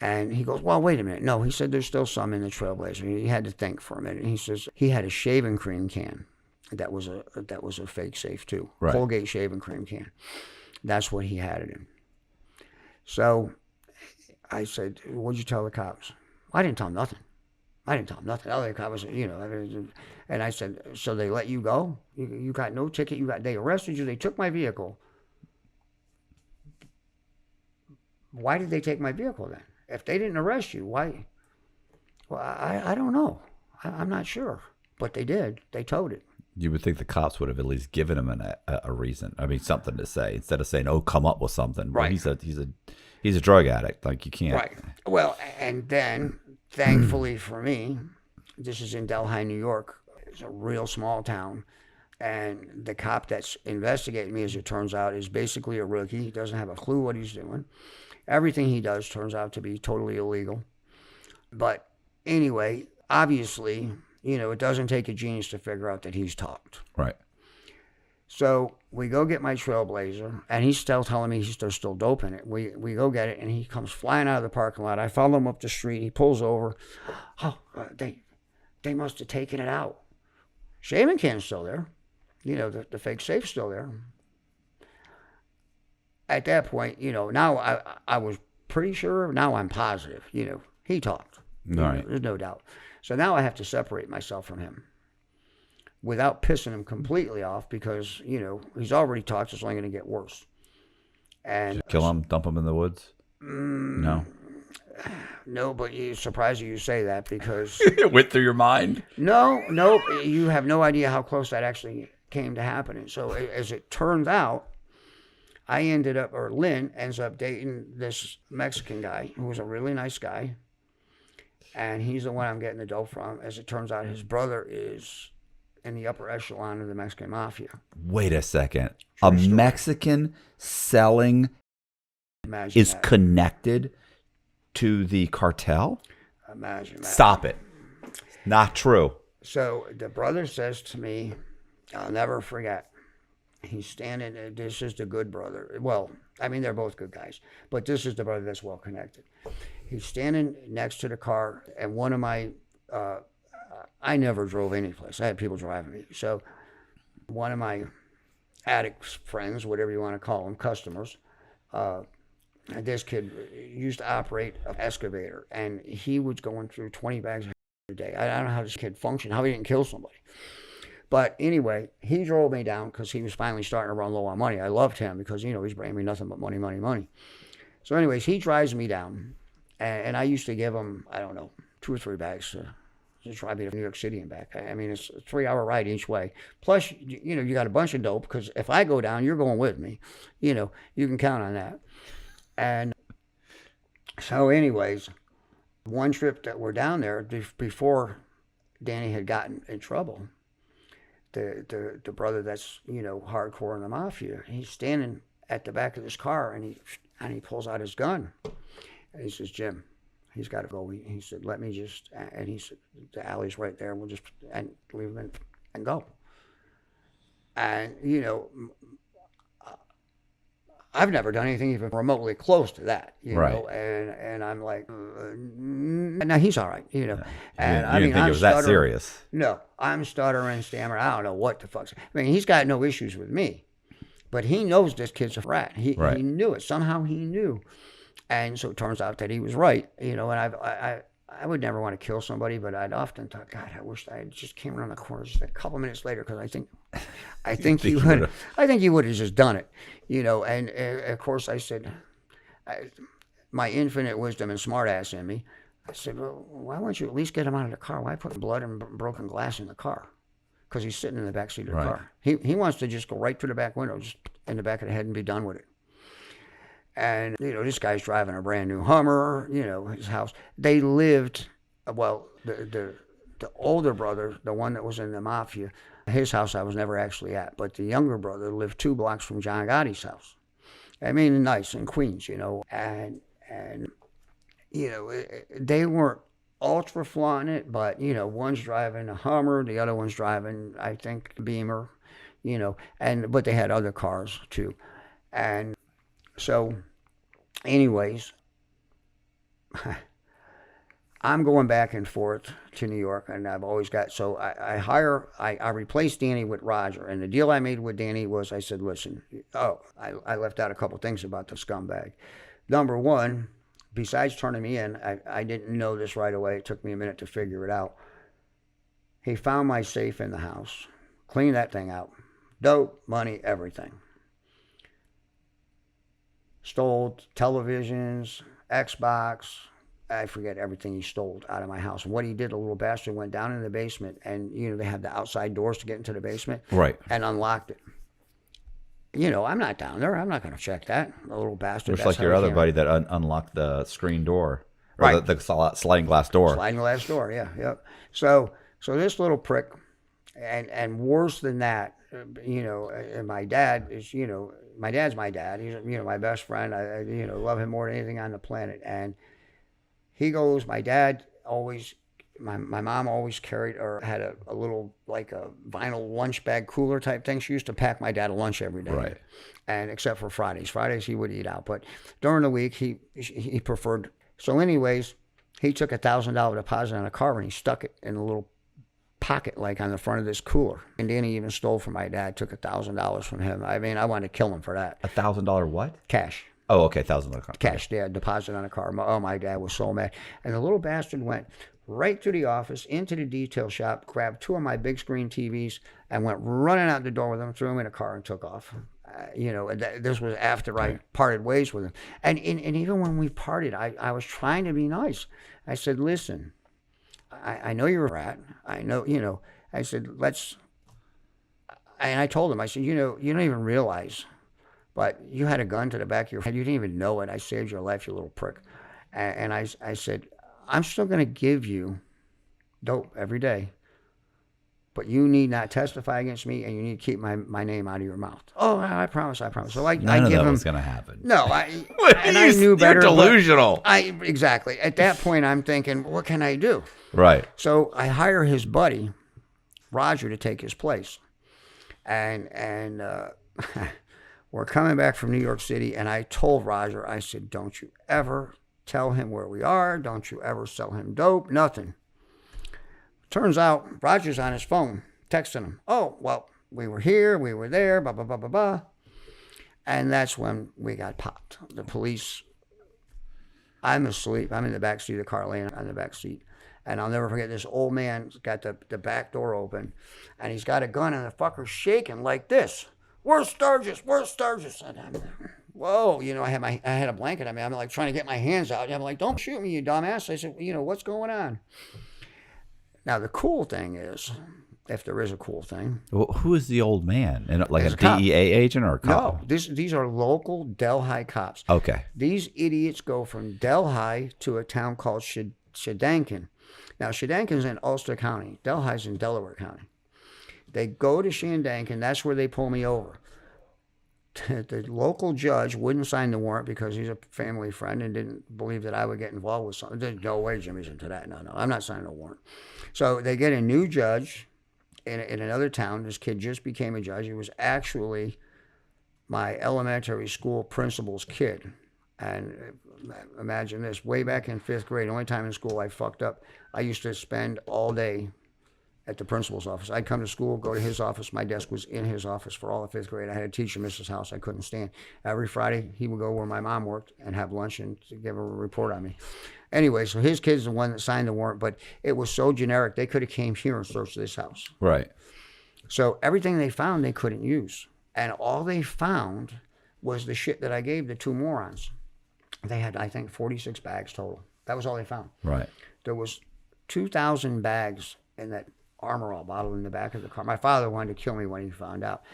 And he goes, well, wait a minute. No, he said there's still some in the Trailblazer. He had to think for a minute. And he says he had a shaving cream can. That was a fake safe too. Right. Colgate shaving cream can. That's what he had it in. So I said, what'd you tell the cops? I didn't tell them nothing. The other cop was, and I said, so they let you go? You got no ticket? They arrested you? They took my vehicle. Why did they take my vehicle then? If they didn't arrest you, why? Well, I don't know. I'm not sure. But they did. They towed it. You would think the cops would have at least given him a reason. I mean, something to say instead of saying, "Oh, come up with something." Right. He's a drug addict. Like you can't. Right. Well, and then thankfully for me, this is in Delhi, New York. It's a real small town, and the cop that's investigating me, as it turns out, is basically a rookie. He doesn't have a clue what he's doing. Everything he does turns out to be totally illegal. But anyway, obviously, it doesn't take a genius to figure out that he's talked. Right. So we go get my Trailblazer, and he's still telling me there's still dope in it. We go get it, and he comes flying out of the parking lot. I follow him up the street. He pulls over. Oh, they must have taken it out. Shaving can's still there. The fake safe's still there. At that point, now I was pretty sure. Now I'm positive. He talked. Right. There's no doubt. So now I have to separate myself from him without pissing him completely off because, he's already talked. It's only going to get worse. And kill him, dump him in the woods? No. No, but surprised you say that because... It went through your mind? No, you have no idea how close that actually came to happening. So as it turns out, Lynn ends up dating this Mexican guy who was a really nice guy. And he's the one I'm getting the dope from. As it turns out, his brother is in the upper echelon of the Mexican mafia. Wait a second. True a story. Mexican selling Imagine is that. connected to the cartel? Imagine that. Stop it. Not true. So the brother says to me, I'll never forget. He's standing, this is the good brother. Well, they're both good guys, but this is the brother that's well connected. He's standing next to the car, and one of my I never drove any place. I had people driving me. So one of my addict friends, whatever you want to call them, customers, this kid used to operate an excavator, and he was going through 20 bags a day. I don't know how this kid functioned, how he didn't kill somebody. But anyway, he drove me down because he was finally starting to run low on money. I loved him because, he's bringing me nothing but money, money, money. So anyways, he drives me down, and I used to give him, I don't know, 2 or 3 bags to drive me to New York City and back. I mean, it's a 3-hour ride each way. Plus, you got a bunch of dope because if I go down, you're going with me. You can count on that. And so anyways, one trip that we're down there before Danny had gotten in trouble, the brother that's hardcore in the mafia, he's standing at the back of this car and he pulls out his gun and he says, Jim, he's got to go. He said, let me just, and he said, the alley's right there. We'll just leave him and go. And I've never done anything even remotely close to that, know, and I'm like, now he's all right, Yeah. And you didn't think it was that serious? No, I'm stuttering, stammering. I don't know what the fuck's. I mean, he's got no issues with me, but he knows this kid's a rat. He knew it. Somehow he knew, and so it turns out that he was right, And I would never want to kill somebody, but I'd often thought, God, I wish I just came around the corner just a couple minutes later, because I think he would. I think he would have just done it, And of course, I said, my infinite wisdom and smartass in me, I said, well, why won't you at least get him out of the car? Why put blood and broken glass in the car? Because he's sitting in the back seat of the car. He wants to just go right through the back window, just in the back of the head, and be done with it. And, this guy's driving a brand new Hummer, his house. They lived, well, the older brother, the one that was in the mafia, his house I was never actually at, but the younger brother lived 2 blocks from John Gotti's house. I mean, nice in Queens, and they weren't ultra flaunting it, but, one's driving a Hummer, the other one's driving, I think, Beamer, but they had other cars too. And so, anyways, I'm going back and forth to New York, and I've always got, so I replaced Danny with Roger, and the deal I made with Danny was, I said, listen, I left out a couple things about the scumbag. Number one, besides turning me in, I didn't know this right away. It took me a minute to figure it out. He found my safe in the house, cleaned that thing out, dope, money, everything. Stole televisions, Xbox, I forget everything he stole out of my house. And what he did, the little bastard went down in the basement, and they have the outside doors to get into the basement, and unlocked it. I'm not down there. I'm not going to check that. The little bastard. Just like your other buddy that unlocked the screen door, or the sliding glass door. Sliding glass door, yeah, yep. So this little prick, and worse than that, and my dad is, my dad's my dad. He's, my best friend. I love him more than anything on the planet. And he goes, my dad always, my mom always carried or had a little, like a vinyl lunch bag cooler type thing. She used to pack my dad a lunch every day. Right. And except for Fridays. Fridays he would eat out. But during the week, he preferred. So anyways, he took $1,000 deposit on a car and he stuck it in a little pocket, like on the front of this cooler. And Danny even stole from my dad, took $1,000 from him. I mean, I wanted to kill him for that. $1,000 what? Cash. Oh, okay, $1,000 cash. Yeah, deposit on a car. My dad was so mad. And the little bastard went right to the office, into the detail shop, grabbed 2 of my big screen TVs, and went running out the door with them, threw them in a car, and took off. This was after I parted ways with him. And even when we parted, I was trying to be nice. I said, listen, I know you're a rat. I know, I said, and I told him, I said, you don't even realize, but you had a gun to the back of your head. You didn't even know it. I saved your life, you little prick. And I said, I'm still going to give you dope every day, but you need not testify against me, and you need to keep my name out of your mouth. Oh, I promise. So I None of give that him. was going to happen. No, I knew better. You're delusional. Exactly. At that point, I'm thinking, what can I do? Right. So I hire his buddy, Roger, to take his place. And we're coming back from New York City, and I told Roger, I said, don't you ever tell him where we are. Don't you ever sell him dope. Nothing. Turns out Roger's on his phone, texting him. Oh, well, we were here, we were there, blah, blah, blah, blah, blah. And that's when we got popped. The police, I'm asleep. I'm in the back seat of the car, laying on the back seat. And I'll never forget, this old man's got the back door open, and he's got a gun, and the fucker's shaking like this. Where's Sturgis? Where's Sturgis? And I'm, whoa, you know, I had a blanket on me. I'm like trying to get my hands out. I'm like, don't shoot me, you dumbass. I said, you know, what's going on? Now, the cool thing is, if there is a cool thing. Well, who is the old man? And like a cop. DEA agent or a cop? No, these are local Delhi cops. Okay. These idiots go from Delhi to a town called Shadankin. Now, Shadankin's in Ulster County. Delhi's in Delaware County. They go to Shadankin. That's where they pull me over. The local judge wouldn't sign the warrant because he's a family friend and didn't believe that I would get involved with something. There's no way Jimmy's into that. No, I'm not signing a warrant. So they get a new judge in another town. This kid just became a judge. He was actually my elementary school principal's kid. And imagine this, way back in 5th grade, the only time in school I fucked up, I used to spend all day at the principal's office. I'd come to school, go to his office. My desk was in his office for all of 5th grade. I had a teacher miss his house. I couldn't stand. Every Friday, he would go where my mom worked and have lunch and give her a report on me. Anyway, so his kid's the one that signed the warrant, but it was so generic, they could have came here and searched this house. Right. So everything they found, they couldn't use. And all they found was the shit that I gave the two morons. They had, I think, 46 bags total. That was all they found. Right. There was 2,000 bags in that Armor All bottle in the back of the car. My father wanted to kill me when he found out.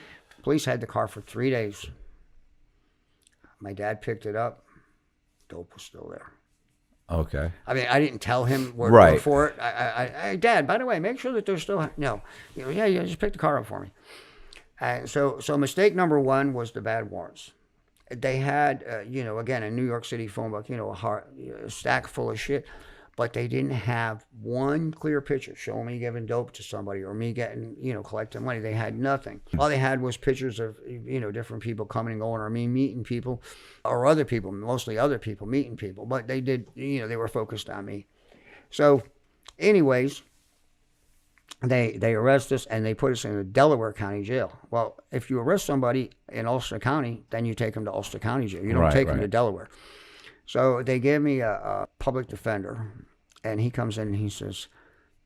Police had the car for 3 days. My dad picked it up. Dope was still there. Okay. I mean, I didn't tell him where to look for it. I Dad, by the way, make sure that there's still, no. You know, yeah, just pick the car up for me. So mistake number one was the bad warrants. They had, you know, again, a New York City phone book, you know, a stack full of shit, but they didn't have one clear picture showing me giving dope to somebody or me getting, you know, collecting money. They had nothing. All they had was pictures of, you know, different people coming and going, or me meeting people, or other people, mostly other people meeting people. But they did, you know, they were focused on me. So, anyways, they arrest us and they put us in the Delaware County jail. Well, if you arrest somebody in Ulster County, then you take them to Ulster County jail. You don't take them to Delaware. So they gave me a public defender, and he comes in and he says,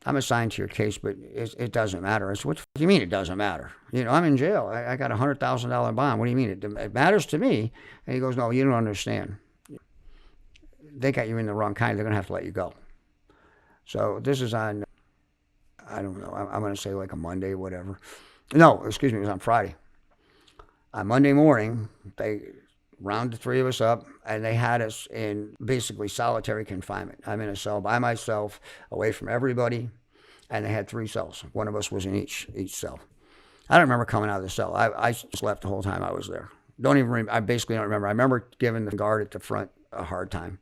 I'm assigned to your case, but it doesn't matter. I said, what do you mean it doesn't matter? You know, I'm in jail. I got a $100,000 bond. What do you mean? It matters to me. And he goes, no, you don't understand. They got you in the wrong kind. They're going to have to let you go. So this is on, I don't know, I'm going to say like a Monday, whatever. No, excuse me, it was on Friday. On Monday morning, they rounded the three of us up, and they had us in basically solitary confinement. I'm in a cell by myself, away from everybody, and they had 3 cells. One of us was in each cell. I don't remember coming out of the cell. I slept the whole time I was there. I basically don't remember. I remember giving the guard at the front a hard time.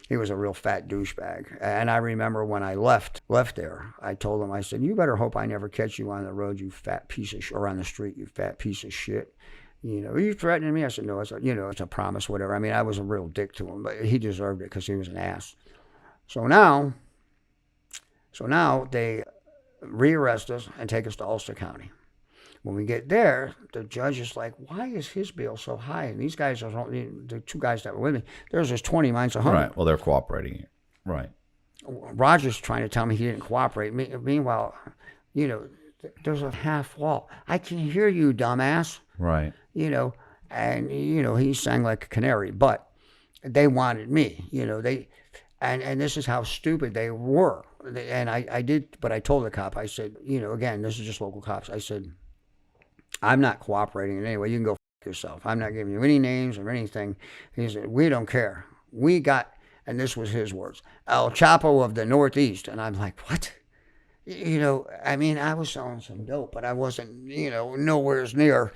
He was a real fat douchebag. And I remember when I left there, I told him, I said, you better hope I never catch you on the road, you fat piece of shit, or on the street, you fat piece of shit. You know, are you threatening me? I said, no, it's a promise, whatever. I mean, I was a real dick to him, but he deserved it because he was an ass. So now they rearrest us and take us to Ulster County. When we get there, the judge is like, why is his bail so high? And these guys, the 2 guys that were with me, theirs was 20, mine's 100. Right, well, they're cooperating here. Right. Roger's trying to tell me he didn't cooperate. Meanwhile, you know, there's a half wall. I can hear you, dumbass. Right. You know, and, you know, he sang like a canary, but they wanted me, you know, and this is how stupid they were. And I did, but I told the cop, I said, you know, again, this is just local cops. I said, I'm not cooperating in any way. You can go f yourself. I'm not giving you any names or anything. He said, we don't care. We got, and this was his words, El Chapo of the Northeast. And I'm like, what? You know, I mean, I was selling some dope, but I wasn't, you know, nowhere near.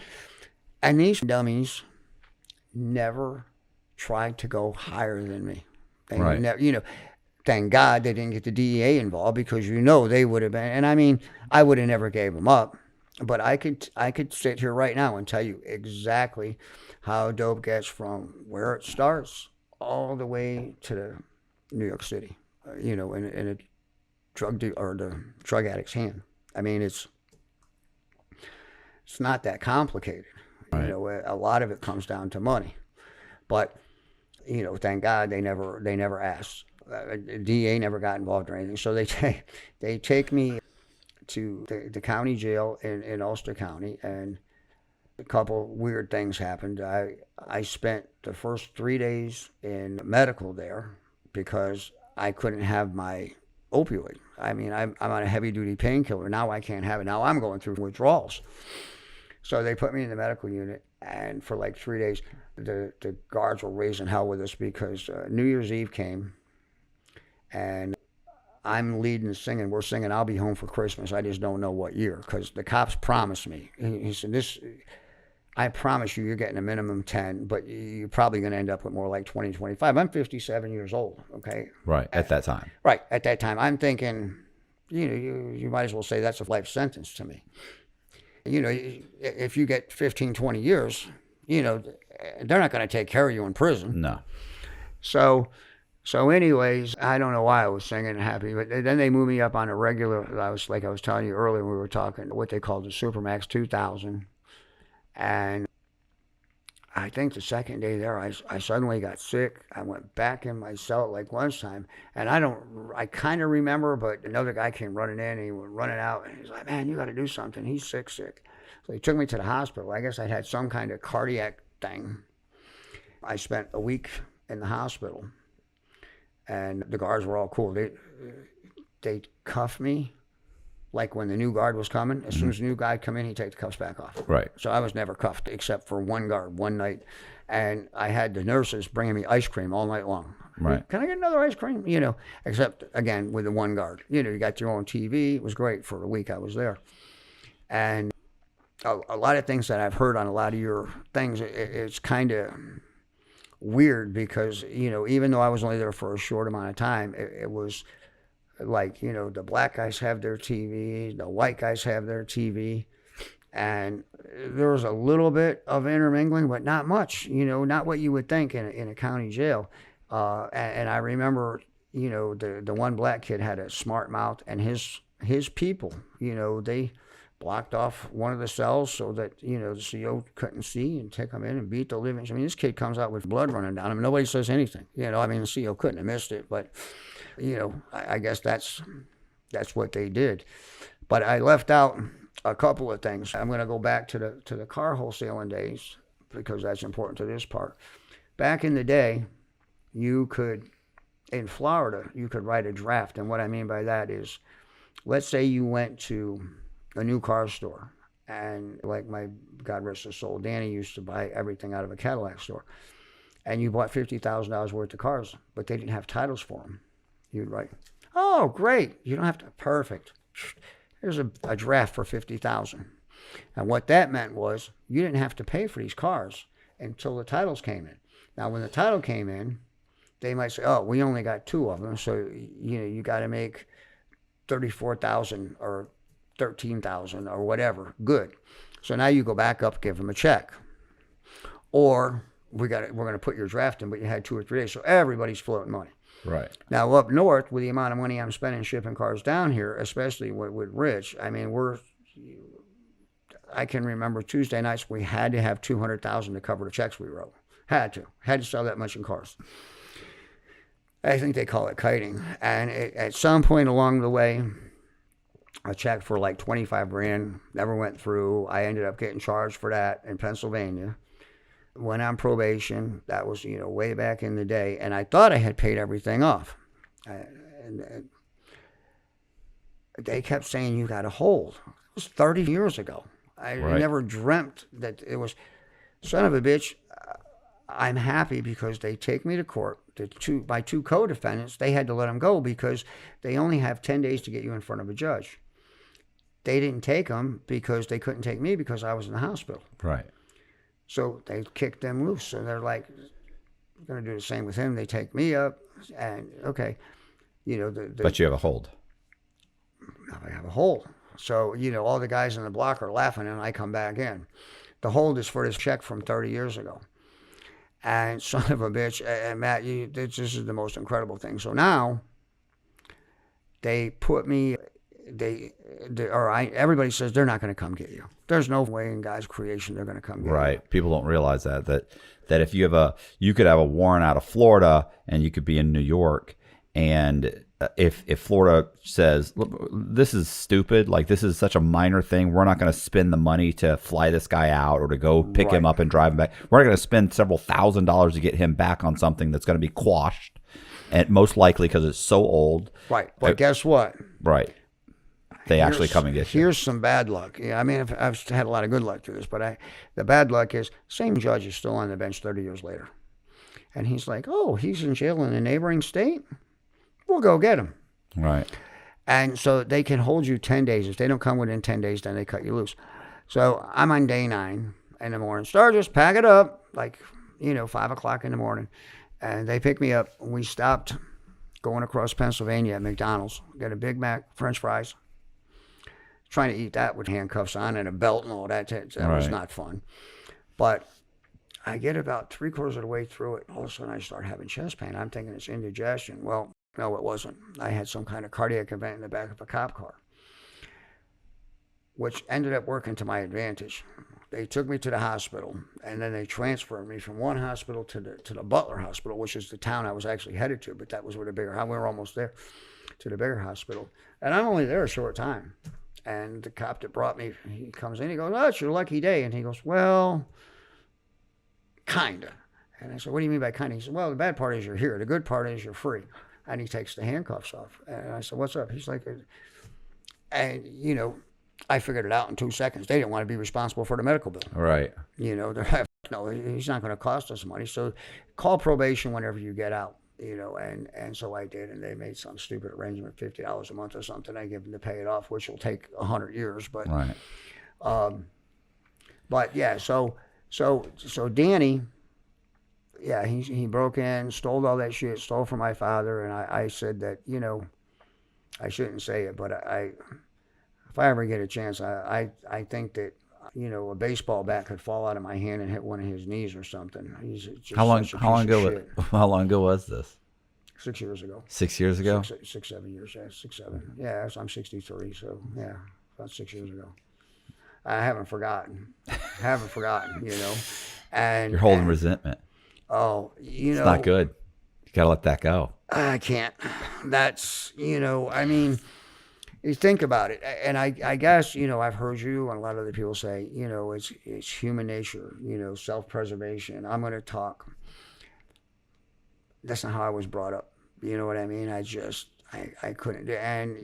And these dummies never tried to go higher than me. They never, you know, thank God they didn't get the DEA involved, because, you know, they would have been. And I mean, I would have never gave them up. But I could sit here right now and tell you exactly how dope gets from where it starts all the way to New York City, you know, in a the drug addict's hand. I mean, it's not that complicated. Right. You know, a lot of it comes down to money. But, you know, thank God they never asked. DA never got involved or anything. So they take me to the county jail in Ulster County, and a couple weird things happened. I spent the first 3 days in medical there because I couldn't have my opioid. I mean, I'm on a heavy-duty painkiller. Now I can't have it. Now I'm going through withdrawals. So they put me in the medical unit, and for like 3 days, the guards were raising hell with us because New Year's Eve came, and I'm leading singing. We're singing "I'll Be Home for Christmas." I just don't know what year, because the cops promised me. He said, I promise you're getting a minimum 10, but you're probably going to end up with more like 20, 25. I'm 57 years old, okay? Right, at that time. Right, at that time. I'm thinking, you know, you might as well say that's a life sentence to me. You know, if you get 15, 20 years, you know, they're not going to take care of you in prison. No. So anyways, I don't know why I was singing happy, but then they moved me up on a regular, I was telling you earlier when we were talking, what they called the Supermax 2000. And I think the second day there, I suddenly got sick. I went back in my cell at like lunchtime, and I kind of remember, but another guy came running in, and he went running out, and he's like, man, you got to do something. He's sick. So he took me to the hospital. I guess I'd had some kind of cardiac thing. I spent a week in the hospital, and the guards were all cool. They cuffed me. Like when the new guard was coming, as soon as the new guy come in, he'd take the cuffs back off. Right. So I was never cuffed except for one guard one night. And I had the nurses bringing me ice cream all night long. Right. Can I get another ice cream? You know, except, again, with the one guard. You know, you got your own TV. It was great for a week I was there. And a lot of things that I've heard on a lot of your things, it's kind of weird because, you know, even though I was only there for a short amount of time, it was like, you know, the black guys have their TV, the white guys have their TV, and there was a little bit of intermingling, but not much, you know, not what you would think in a county jail. And I remember, you know, the one black kid had a smart mouth, and his people, you know, they blocked off one of the cells so that, you know, the CO couldn't see and take him in and beat the living. I mean, this kid comes out with blood running down him. Nobody says anything. You know, I mean, the CO couldn't have missed it, but, you know, I guess that's what they did. But I left out a couple of things. I'm going to go back to the car wholesaling days because that's important to this part. Back in the day, you could, in Florida, you could write a draft. And what I mean by that is, let's say you went to a new car store, and like my God rest his soul, Danny used to buy everything out of a Cadillac store, and you bought $50,000 worth of cars, but they didn't have titles for them. You'd write, oh, great, you don't have to, perfect. Here's a draft for $50,000. And what that meant was you didn't have to pay for these cars until the titles came in. Now, when the title came in, they might say, oh, we only got 2 of them, so, you know, you got to make $34,000 or $13,000 or whatever. Good. So now you go back up, give them a check. Or we're going to put your draft in, but you had 2 or 3 days. So everybody's floating money. Right. Now up north, with the amount of money I'm spending shipping cars down here, especially with Rich, I mean, I can remember Tuesday nights we had to have $200,000 to cover the checks we wrote. Had to sell that much in cars. I think they call it kiting. And at some point along the way, a check for like 25 grand never went through. I ended up getting charged for that in Pennsylvania. Went on probation. That was, you know, way back in the day. And I thought I had paid everything off. And they kept saying, you got to hold. It was 30 years ago. I never dreamt that it was, son of a bitch. I'm happy because they take me to court. My 2 co-defendants, they had to let them go because they only have 10 days to get you in front of a judge. They didn't take them because they couldn't take me because I was in the hospital. Right. So they kicked them loose. So they're like, we're going to do the same with him. They take me up, and okay, you know. But you have a hold. Now I have a hold. So, you know, all the guys in the block are laughing, and I come back in. The hold is for this check from 30 years ago. And son of a bitch, and Matt, this is the most incredible thing. So now, They put me, everybody says they're not going to come get you. There's no way in God's creation they're going to come get you. Right. People don't realize that if you could have a warrant out of Florida and you could be in New York, and if Florida says, "Look, this is stupid, like this is such a minor thing, we're not going to spend the money to fly this guy out or to go pick him up and drive him back. We're not going to spend several $1,000s to get him back on something that's going to be quashed, and most likely because it's so old." Right. But guess what? Right. They actually come and get you. Here's some bad luck. Yeah, I mean, I've had a lot of good luck through this, but the bad luck is same judge is still on the bench 30 years later. And he's like, oh, he's in jail in a neighboring state? We'll go get him. Right. And so they can hold you 10 days. If they don't come within 10 days, then they cut you loose. So I'm on day 9 in the morning. Stergas, pack it up, 5 o'clock in the morning. And they pick me up. We stopped going across Pennsylvania at McDonald's. Got a Big Mac, French fries. Trying to eat that with handcuffs on and a belt and all that. That was not fun. But I get about 3/4 of the way through it. All of a sudden, I start having chest pain. I'm thinking it's indigestion. Well, no, it wasn't. I had some kind of cardiac event in the back of a cop car, which ended up working to my advantage. They took me to the hospital, and then they transferred me from one hospital to the Butler Hospital, which is the town I was actually headed to, but that was where we were almost there, to the bigger hospital. And I'm only there a short time. And the cop that brought me, he comes in, he goes, oh, it's your lucky day. And he goes, well, kinda. And I said, what do you mean by kinda? He said, well, the bad part is you're here. The good part is you're free. And he takes the handcuffs off. And I said, what's up? He's like, and, I figured it out in 2 seconds. They didn't want to be responsible for the medical bill. Right. They're no, he's not going to cost us money. So call probation whenever you get out. And so I did, and they made some stupid arrangement, $50 a month or something. I give them to pay it off, which will take 100 years. But, right. But yeah, so Danny, yeah, he broke in, stole all that shit, stole from my father, and I said that, I shouldn't say it, but if I ever get a chance, I think that, a baseball bat could fall out of my hand and hit one of his knees or something. He's just how long ago was this? 6 years ago. 6 years ago? 7 years, yeah, 6, 7. Yeah, so I'm 63, so yeah, about 6 years ago. I haven't forgotten, And you're holding resentment. Oh, it's not good. You got to let that go. I can't. That's, I mean, you think about it, and I guess, I've heard you and a lot of other people say, it's human nature, self-preservation. I'm going to talk. That's not how I was brought up. You know what I mean? I couldn't. And,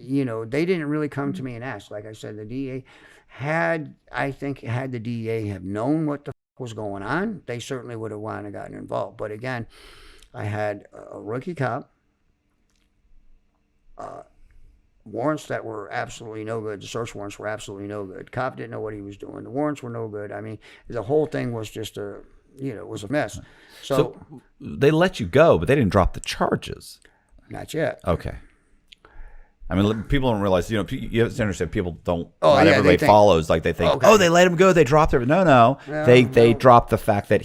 they didn't really come to me and ask. Like I said, the DA had the DA have known what the was going on, they certainly would have wanted to gotten involved. But again, I had a rookie cop, warrants that were absolutely no good. The search warrants were absolutely no good. Cop didn't know what he was doing. The warrants were no good. I mean, the whole thing was just it was a mess. So they let you go, but they didn't drop the charges. Not yet. Okay. I mean, people don't realize, you have to understand, people don't, not everybody follows, like they think, okay. Oh, they let him go, they dropped it. No. They dropped the fact that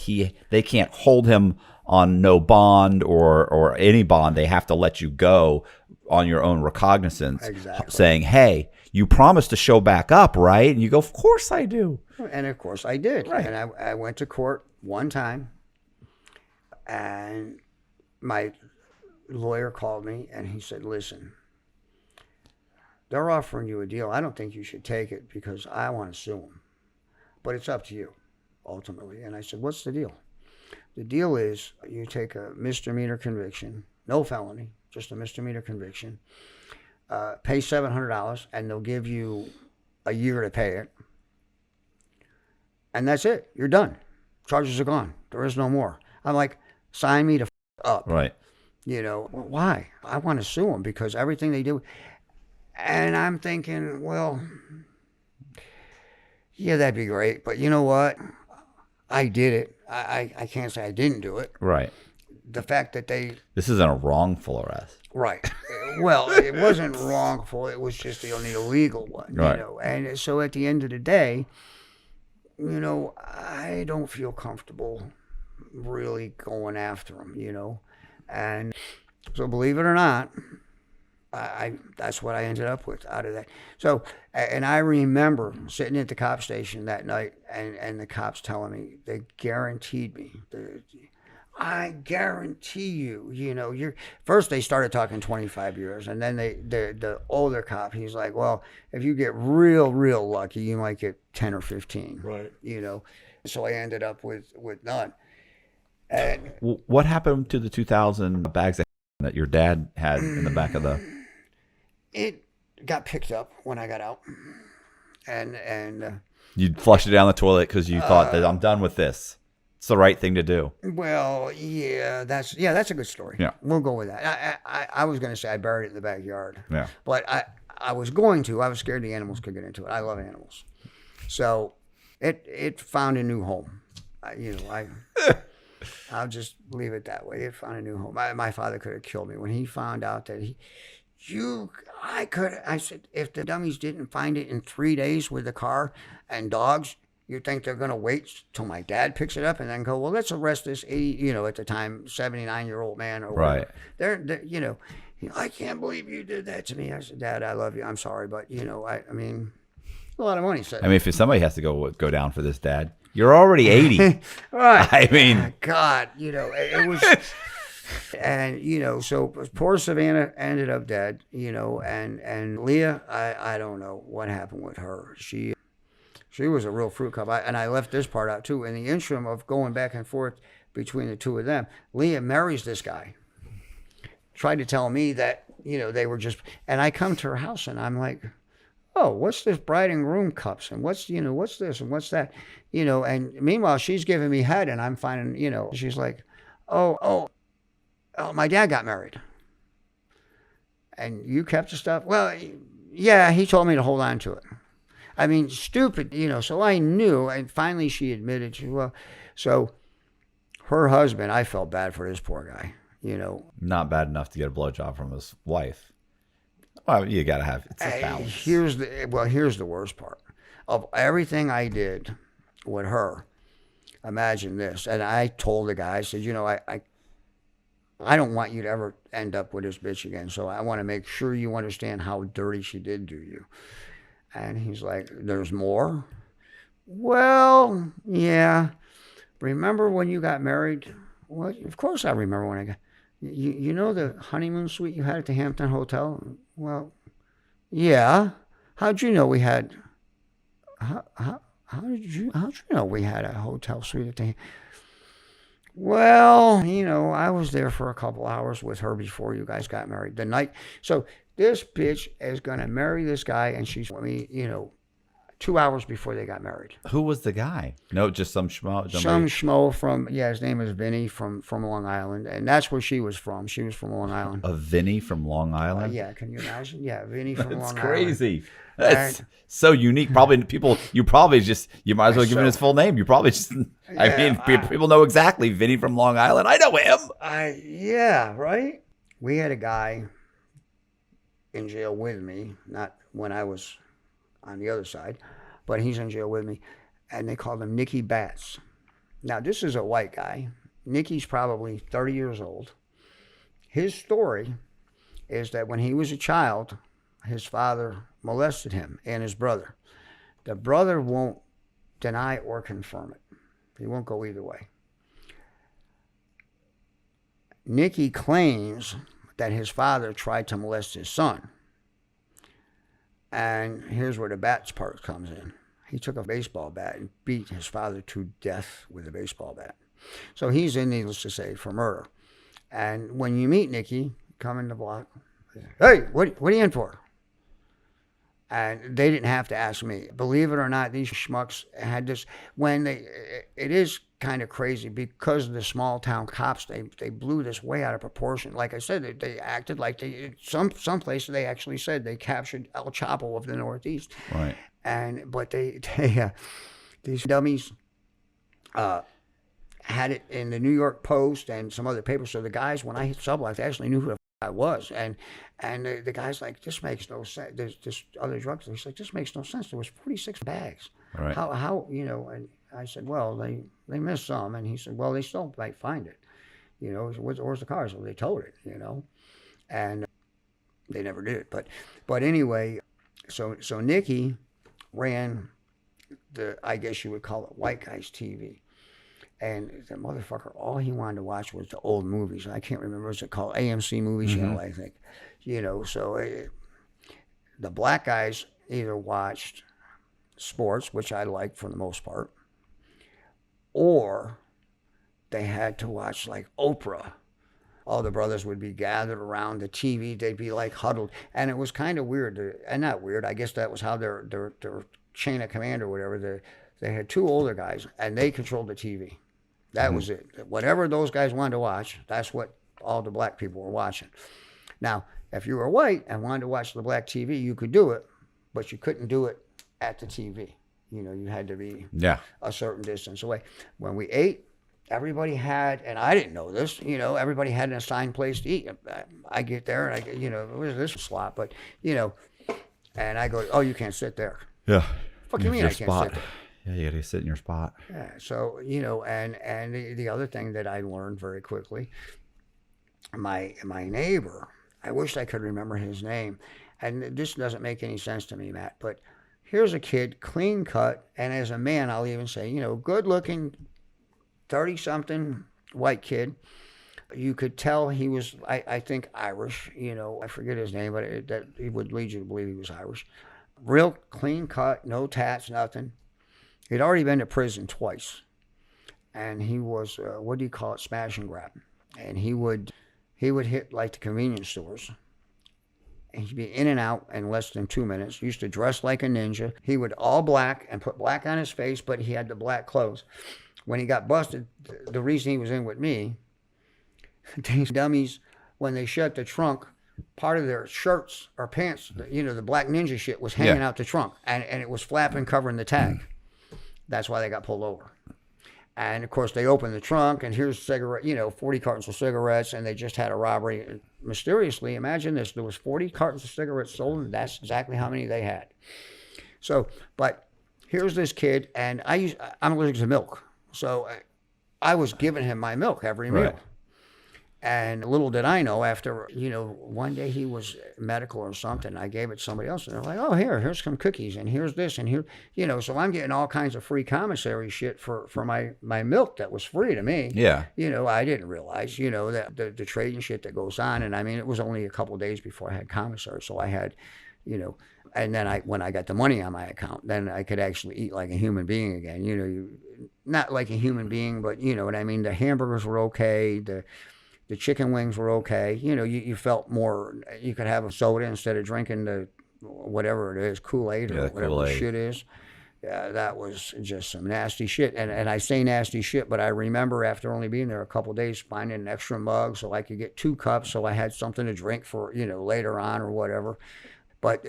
they can't hold him on no bond or any bond. They have to let you go on your own recognizance, saying, hey, you promised to show back up, right? And you go, of course I do. And of course I did. Right. And I went to court one time, and my lawyer called me and he said, listen, they're offering you a deal. I don't think you should take it because I want to sue them. But it's up to you, ultimately. And I said, what's the deal? The deal is you take a misdemeanor conviction, no felony, just a misdemeanor conviction, pay $700, and they'll give you a year to pay it. And that's it. You're done. Charges are gone. There is no more. I'm like, sign me to up. Right. Why? I want to sue them because everything they do. And I'm thinking, well, yeah, that'd be great. But you know what? I did it. I can't say I didn't do it. Right. The fact that This isn't a wrongful arrest. Right. Well, it wasn't wrongful. It was just the only illegal one. Right. And so at the end of the day, I don't feel comfortable really going after them, And so believe it or not, that's what I ended up with out of that. So, and I remember sitting at the cop station that night, and the cops telling me, they guaranteed me, I guarantee you, you're first they started talking 25 years, and then the older cop, he's like, well, if you get real lucky, you might get 10 or 15. Right. So I ended up with none. And What happened to the 2,000 bags that your dad had in the back of the? it got picked up when I got out, and You flushed it down the toilet because you thought that I'm done with this. It's the right thing to do. well, that's a good story. Yeah. We'll go with that. I was going to say I buried it in the backyard. Yeah. But I was going to. I was scared the animals could get into it. I love animals, so it found a new home. I'll just leave it that way. It found a new home. My father could have killed me when he found out that I said, if the dummies didn't find it in 3 days with the car and dogs, you think they're going to wait till my dad picks it up and then go, well, let's arrest this 80, at the time, 79-year-old man or whatever. Right. They're I can't believe you did that to me. I said, Dad, I love you. I'm sorry. But, I mean, a lot of money. So, I mean, if somebody has to go down for this, Dad, you're already 80. right. I mean, God, it was, and so poor Savannah ended up dead, and Leah, I don't know what happened with her. She was a real fruit cup. And I left this part out too. In the interim of going back and forth between the two of them, Leah marries this guy. Tried to tell me that, they were just, and I come to her house and I'm like, oh, what's this bride and groom cups? And what's this and what's that? And meanwhile, she's giving me head and I'm finding, she's like, oh, my dad got married. And you kept the stuff? Well, yeah, he told me to hold on to it. I mean, stupid, so I knew, and finally she admitted, so her husband, I felt bad for this poor guy, not bad enough to get a blowjob from his wife. Well, you got to have, it's a balance. Here's the worst part. Of everything I did with her, imagine this, and I told the guy, I said, I don't want you to ever end up with this bitch again, so I want to make sure you understand how dirty she did do you. And he's like, there's more? Well, yeah. Remember when you got married? Well, of course I remember when I got... You know the honeymoon suite you had at the Hampton Hotel? Well, yeah. How'd you know we had... How did you know we had a hotel suite at the... Well, I was there for a couple hours with her before you guys got married. The night... So... This bitch is going to marry this guy, and she's with me, 2 hours before they got married. Who was the guy? No, just some schmo. Some schmo from, his name is Vinny from Long Island, and that's where she was from. She was from Long Island. A Vinny from Long Island? Yeah, can you imagine? Yeah, Vinny from Long Island. That's crazy. That's so unique. Probably you might as well give him his full name. You probably just, people know exactly Vinny from Long Island. I know him. Yeah, right? We had a guy in jail with me, not when I was on the other side, but he's in jail with me, and they called him Nicky Batts. Now, this is a white guy. Nicky's probably 30 years old. His story is that when he was a child, his father molested him and his brother. The brother won't deny or confirm it. He won't go either way. Nicky claims that his father tried to molest his son. And here's where the Batts part comes in. He took a baseball bat and beat his father to death with a baseball bat. So he's in, needless to say, for murder. And when you meet Nicky, come in the block, hey, what are you in for? And they didn't have to ask me. Believe it or not, these schmucks had this, it is kind of crazy because of the small town cops, they blew this way out of proportion. Like I said, they acted like some places they actually said they captured El Chapo of the Northeast. Right. But these dummies had it in the New York Post and some other papers. So the guys, when I hit subblock, they actually knew who the I was. And the guy's like, this makes no sense. There's this other drugs. He's like, this makes no sense. There was 46 bags. Right. How and I said, well, they missed some. And he said, well, they still might find it. Where's the car? So they towed it, And They never did it. But anyway, so Nikki ran I guess you would call it white guys TV. And the motherfucker, all he wanted to watch was the old movies. I can't remember what's it called, AMC Movie Channel, I think. So the black guys either watched sports, which I liked for the most part, or they had to watch like Oprah. All the brothers would be gathered around the TV. They'd be like huddled, and it was kind of weird. And not weird. I guess that was how their chain of command or whatever. They had two older guys, and they controlled the TV. That was it. Whatever those guys wanted to watch, that's what all the black people were watching. Now, if you were white and wanted to watch the black TV, you could do it, but you couldn't do it at the TV. You had to be a certain distance away. When we ate, everybody had, and I didn't know this, everybody had an assigned place to eat. I get there, and it was this slot, but, and I go, oh, you can't sit there. Yeah. Fuck you mean I can't sit there? Yeah, you got to sit in your spot. Yeah, so, and the other thing that I learned very quickly, my neighbor, I wish I could remember his name, and this doesn't make any sense to me, Matt, but here's a kid, clean cut, and as a man, I'll even say, good looking, 30-something white kid. You could tell he was, I think, Irish, I forget his name, but that he would lead you to believe he was Irish. Real clean cut, no tats, nothing. He'd already been to prison twice, and he was what do you call it, smash and grab, and he would hit like the convenience stores, and he'd be in and out in less than 2 minutes. He used to dress like a ninja. He would all black and put black on his face, but he had the black clothes. When he got busted, the reason he was in with me, these dummies, when they shut the trunk, part of their shirts or pants, the black ninja shit was hanging out the trunk, and it was flapping, covering the tag. That's why they got pulled over. And of course, they opened the trunk, and here's 40 cartons of cigarettes, and they just had a robbery. Mysteriously, imagine this: there was 40 cartons of cigarettes sold, and that's exactly how many they had. So, but here's this kid, and I'm allergic to milk, so I was giving him my milk every meal. Right. And little did I know, after, one day he was medical or something, I gave it to somebody else, and they're like, oh, here's some cookies, and here's this, and here, so I'm getting all kinds of free commissary shit for my milk that was free to me. Yeah. I didn't realize, that the trading shit that goes on, and I mean, it was only a couple of days before I had commissary, so I had, and then when I got the money on my account, then I could actually eat like a human being again, not like a human being, but you know what I mean, the hamburgers were okay, the chicken wings were okay. You felt more, you could have a soda instead of drinking the, whatever it is, Kool-Aid or whatever Kool-Aid. the shit is. Yeah, that was just some nasty shit. And I say nasty shit, but I remember after only being there a couple of days, finding an extra mug so I could get 2 cups so I had something to drink for, later on or whatever. But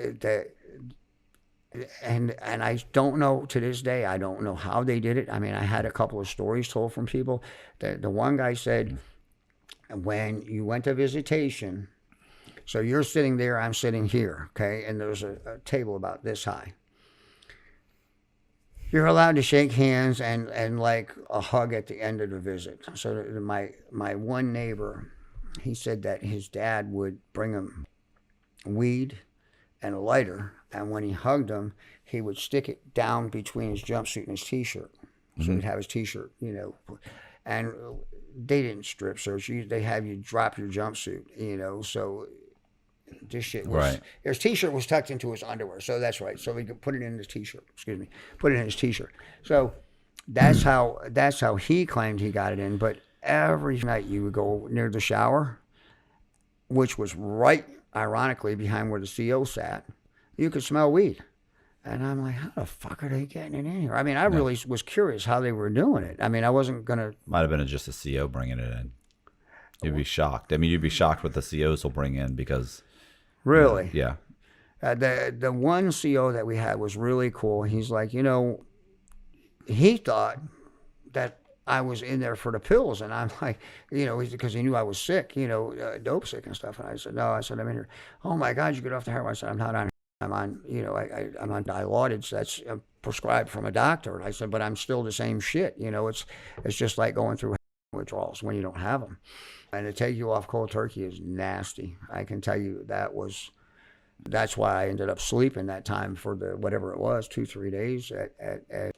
and I don't know, to this day, I don't know how they did it. I mean, I had a couple of stories told from people. The one guy said, when you went to visitation, so you're sitting there, I'm sitting here, okay, and there's a table about this high. You're allowed to shake hands and like a hug at the end of the visit. So my one neighbor, he said that his dad would bring him weed and a lighter, and when he hugged him, he would stick it down between his jumpsuit and his T-shirt. So he'd have his T-shirt, and they didn't strip search. They have you drop your jumpsuit, so this shit was, right. His T-shirt was tucked into his underwear, so that's right. So he could put it in his T-shirt, put it in his T-shirt. So that's how he claimed he got it in. But every night you would go near the shower, which was right, ironically, behind where the CO sat, you could smell weed. And I'm like, how the fuck are they getting it in here? I mean, I really was curious how they were doing it. I mean, I wasn't going to... Might have been just a CO bringing it in. You'd be shocked. I mean, you'd be shocked what the COs will bring in because... Really? Yeah. The one CO that we had was really cool. He's like, he thought that I was in there for the pills. And I'm like, because he knew I was sick, dope sick and stuff. And I said, no, I'm in here. Oh my God, you get off the heroin. I said, I'm not on. I'm on, I'm on Dilaudid, so that's prescribed from a doctor. And I said, but I'm still the same shit. It's just like going through withdrawals when you don't have them. And to take you off cold turkey is nasty. I can tell you that's why I ended up sleeping that time for the whatever it was, 2-3 days at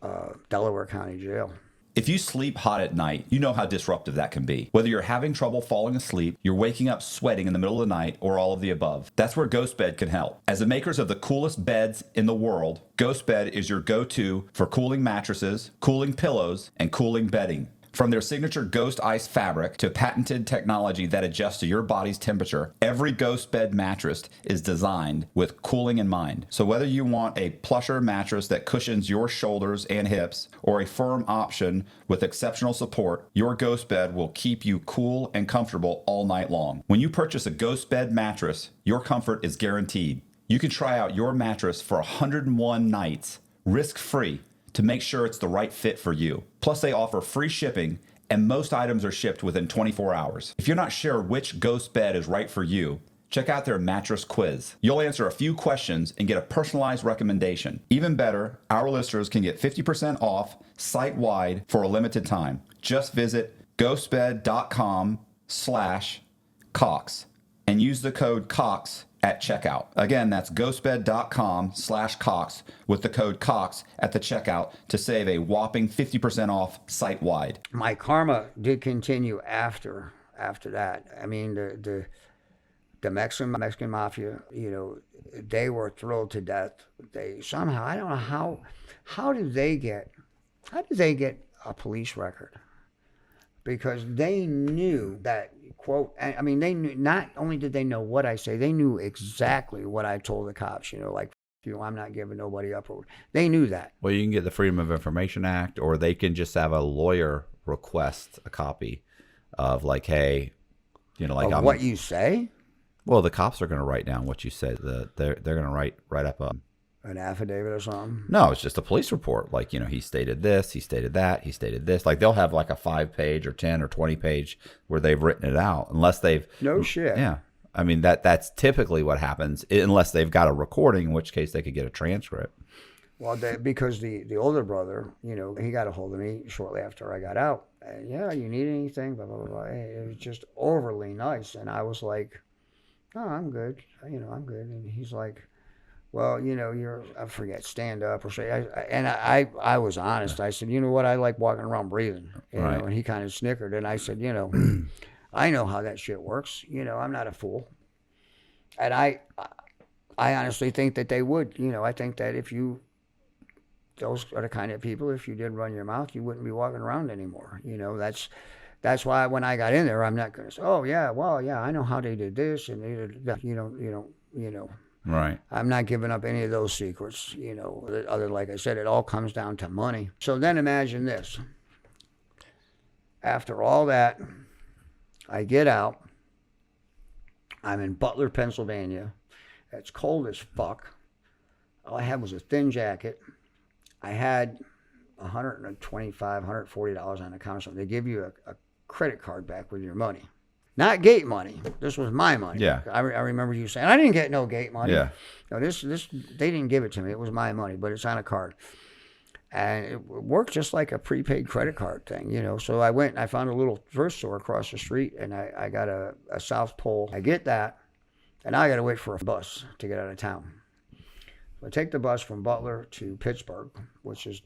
Delaware County Jail. If you sleep hot at night, you know how disruptive that can be. Whether you're having trouble falling asleep, you're waking up sweating in the middle of the night, or all of the above. That's where Ghost Bed can help. As the makers of the coolest beds in the world, Ghost Bed is your go-to for cooling mattresses, cooling pillows, and cooling bedding. From their signature Ghost Ice fabric to patented technology that adjusts to your body's temperature, every Ghost Bed mattress is designed with cooling in mind. So whether you want a plusher mattress that cushions your shoulders and hips, or a firm option with exceptional support, your Ghost Bed will keep you cool and comfortable all night long. When you purchase a Ghost Bed mattress, your comfort is guaranteed. You can try out your mattress for 101 nights, risk-free, to make sure it's the right fit for you. Plus, they offer free shipping, and most items are shipped within 24 hours. If you're not sure which Ghost Bed is right for you, check out their mattress quiz. You'll answer a few questions and get a personalized recommendation. Even better, our listeners can get 50% off site-wide for a limited time. Just visit ghostbed.com/Cox and use the code COX at checkout. Again, that's ghostbed.com/Cox with the code COX at the checkout to save a whopping 50% off site-wide. My karma did continue after that. I mean, the Mexican mafia, they were thrilled to death. They somehow, I don't know how did they get a police record? Because they knew that, quote, I mean, they knew, not only did they know what I say, they knew exactly what I told the cops, like, I'm not giving nobody up. They knew that. Well, you can get the Freedom of Information Act, or they can just have a lawyer request a copy of, like, hey, like what you say? Well, the cops are going to write down what you say. They're going to write up an affidavit or something? No, it's just a police report. Like, he stated this, he stated that, he stated this. Like, they'll have like a 5-page or 10 or 20-page where they've written it out, unless they've. No shit. Yeah. I mean, that's typically what happens, unless they've got a recording, in which case they could get a transcript. Well, because the older brother, he got a hold of me shortly after I got out. And, yeah, you need anything? Blah, blah, blah, blah. It was just overly nice. And I was like, oh, I'm good. I'm good. And he's like, well, I forget, stand up or say. I was honest. I said, you know what? I like walking around breathing. Right. And he kind of snickered. And I said, I know how that shit works. I'm not a fool. And I honestly think that they would. I think that those are the kind of people, if you did run your mouth, you wouldn't be walking around anymore. That's why when I got in there, I'm not going to say, oh, yeah, well, yeah, I know how they did this. And they did that. Right. I'm not giving up any of those secrets, other, like I said, it all comes down to money. So then imagine this. After all that, I get out. I'm in Butler, Pennsylvania. It's cold as fuck. All I had was a thin jacket. I had $125, $140 on account or something. They give you a credit card back with your money. Not gate money. This was my money. Yeah. I remember you saying, I didn't get no gate money. Yeah. No, this they didn't give it to me. It was my money, but it's on a card. And it worked just like a prepaid credit card thing, So I went and I found a little thrift store across the street, and I got a South Pole. I get that, and now I got to wait for a bus to get out of town. So I take the bus from Butler to Pittsburgh, which is,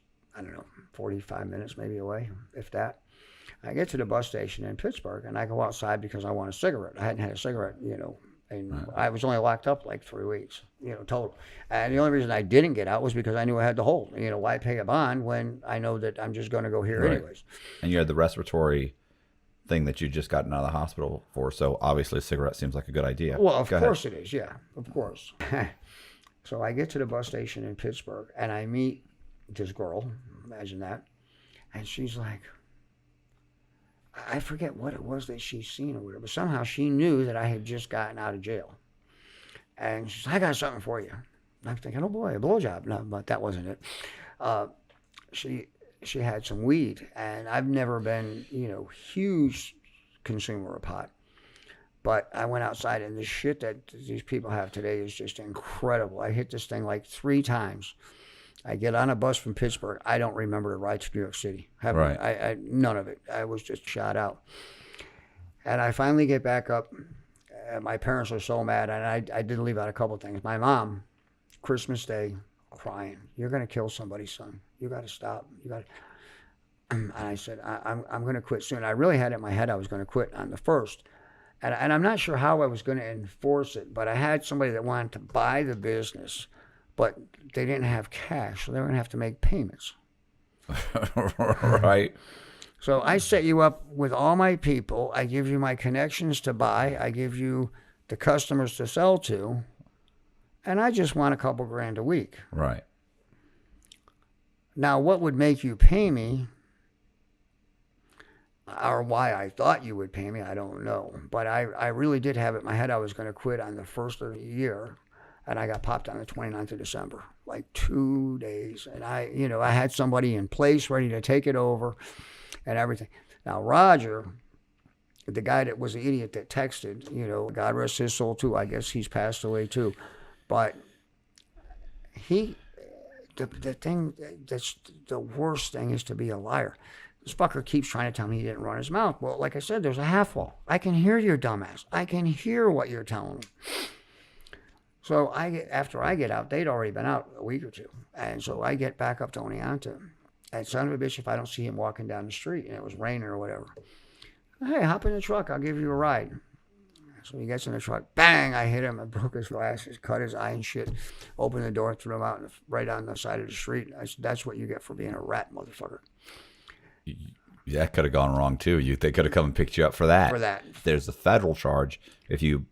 45 minutes maybe away, if that. I get to the bus station in Pittsburgh, and I go outside because I want a cigarette. I hadn't had a cigarette, and I was only locked up like 3 weeks, total. And the only reason I didn't get out was because I knew I had to hold. Why pay a bond when I know that I'm just going to go here anyways? And you had the respiratory thing that you just gotten out of the hospital for, so obviously a cigarette seems like a good idea. Well, of course it is, yeah, of course. So I get to the bus station in Pittsburgh, and I meet this girl, imagine that, and she's like, I forget what it was that she's seen or whatever, but somehow she knew that I had just gotten out of jail. And she's like, I got something for you. And I'm thinking, oh boy, a blowjob. No, but that wasn't it. She had some weed, and I've never been, huge consumer of pot. But I went outside, and the shit that these people have today is just incredible. I hit this thing like 3 times. I get on a bus from Pittsburgh. I don't remember the ride to New York City. Right. None of it. I was just shot out. And I finally get back up. My parents are so mad, and I did leave out a couple of things. My mom, Christmas Day, crying. You're going to kill somebody, son. You got to stop. You got to. And I said, I'm going to quit soon. I really had it in my head I was going to quit on the 1st. And I'm not sure how I was going to enforce it, but I had somebody that wanted to buy the business, but they didn't have cash, so they were going to have to make payments. Right. So I set you up with all my people. I give you my connections to buy. I give you the customers to sell to. And I just want a couple grand a week. Right. Now, what would make you pay me, or why I thought you would pay me, I don't know. But I really did have it in my head I was going to quit on the 1st of the year. And I got popped on the 29th of December, like 2 days. And I had somebody in place ready to take it over and everything. Now, Roger, the guy that was the idiot that texted, God rest his soul too. I guess he's passed away too. But the thing that's the worst thing is to be a liar. This fucker keeps trying to tell me he didn't run his mouth. Well, like I said, there's a half wall. I can hear your dumbass. I can hear what you're telling me. So after I get out, they'd already been out a week or two. And so I get back up to Oneonta. And son of a bitch, if I don't see him walking down the street, and it was raining or whatever, hey, hop in the truck. I'll give you a ride. So he gets in the truck. Bang! I hit him. I broke his glasses, cut his eye and shit. Opened the door, threw him out right on the side of the street. I said, that's what you get for being a rat, motherfucker. That could have gone wrong too. They could have come and picked you up for that. For that. There's a federal charge if you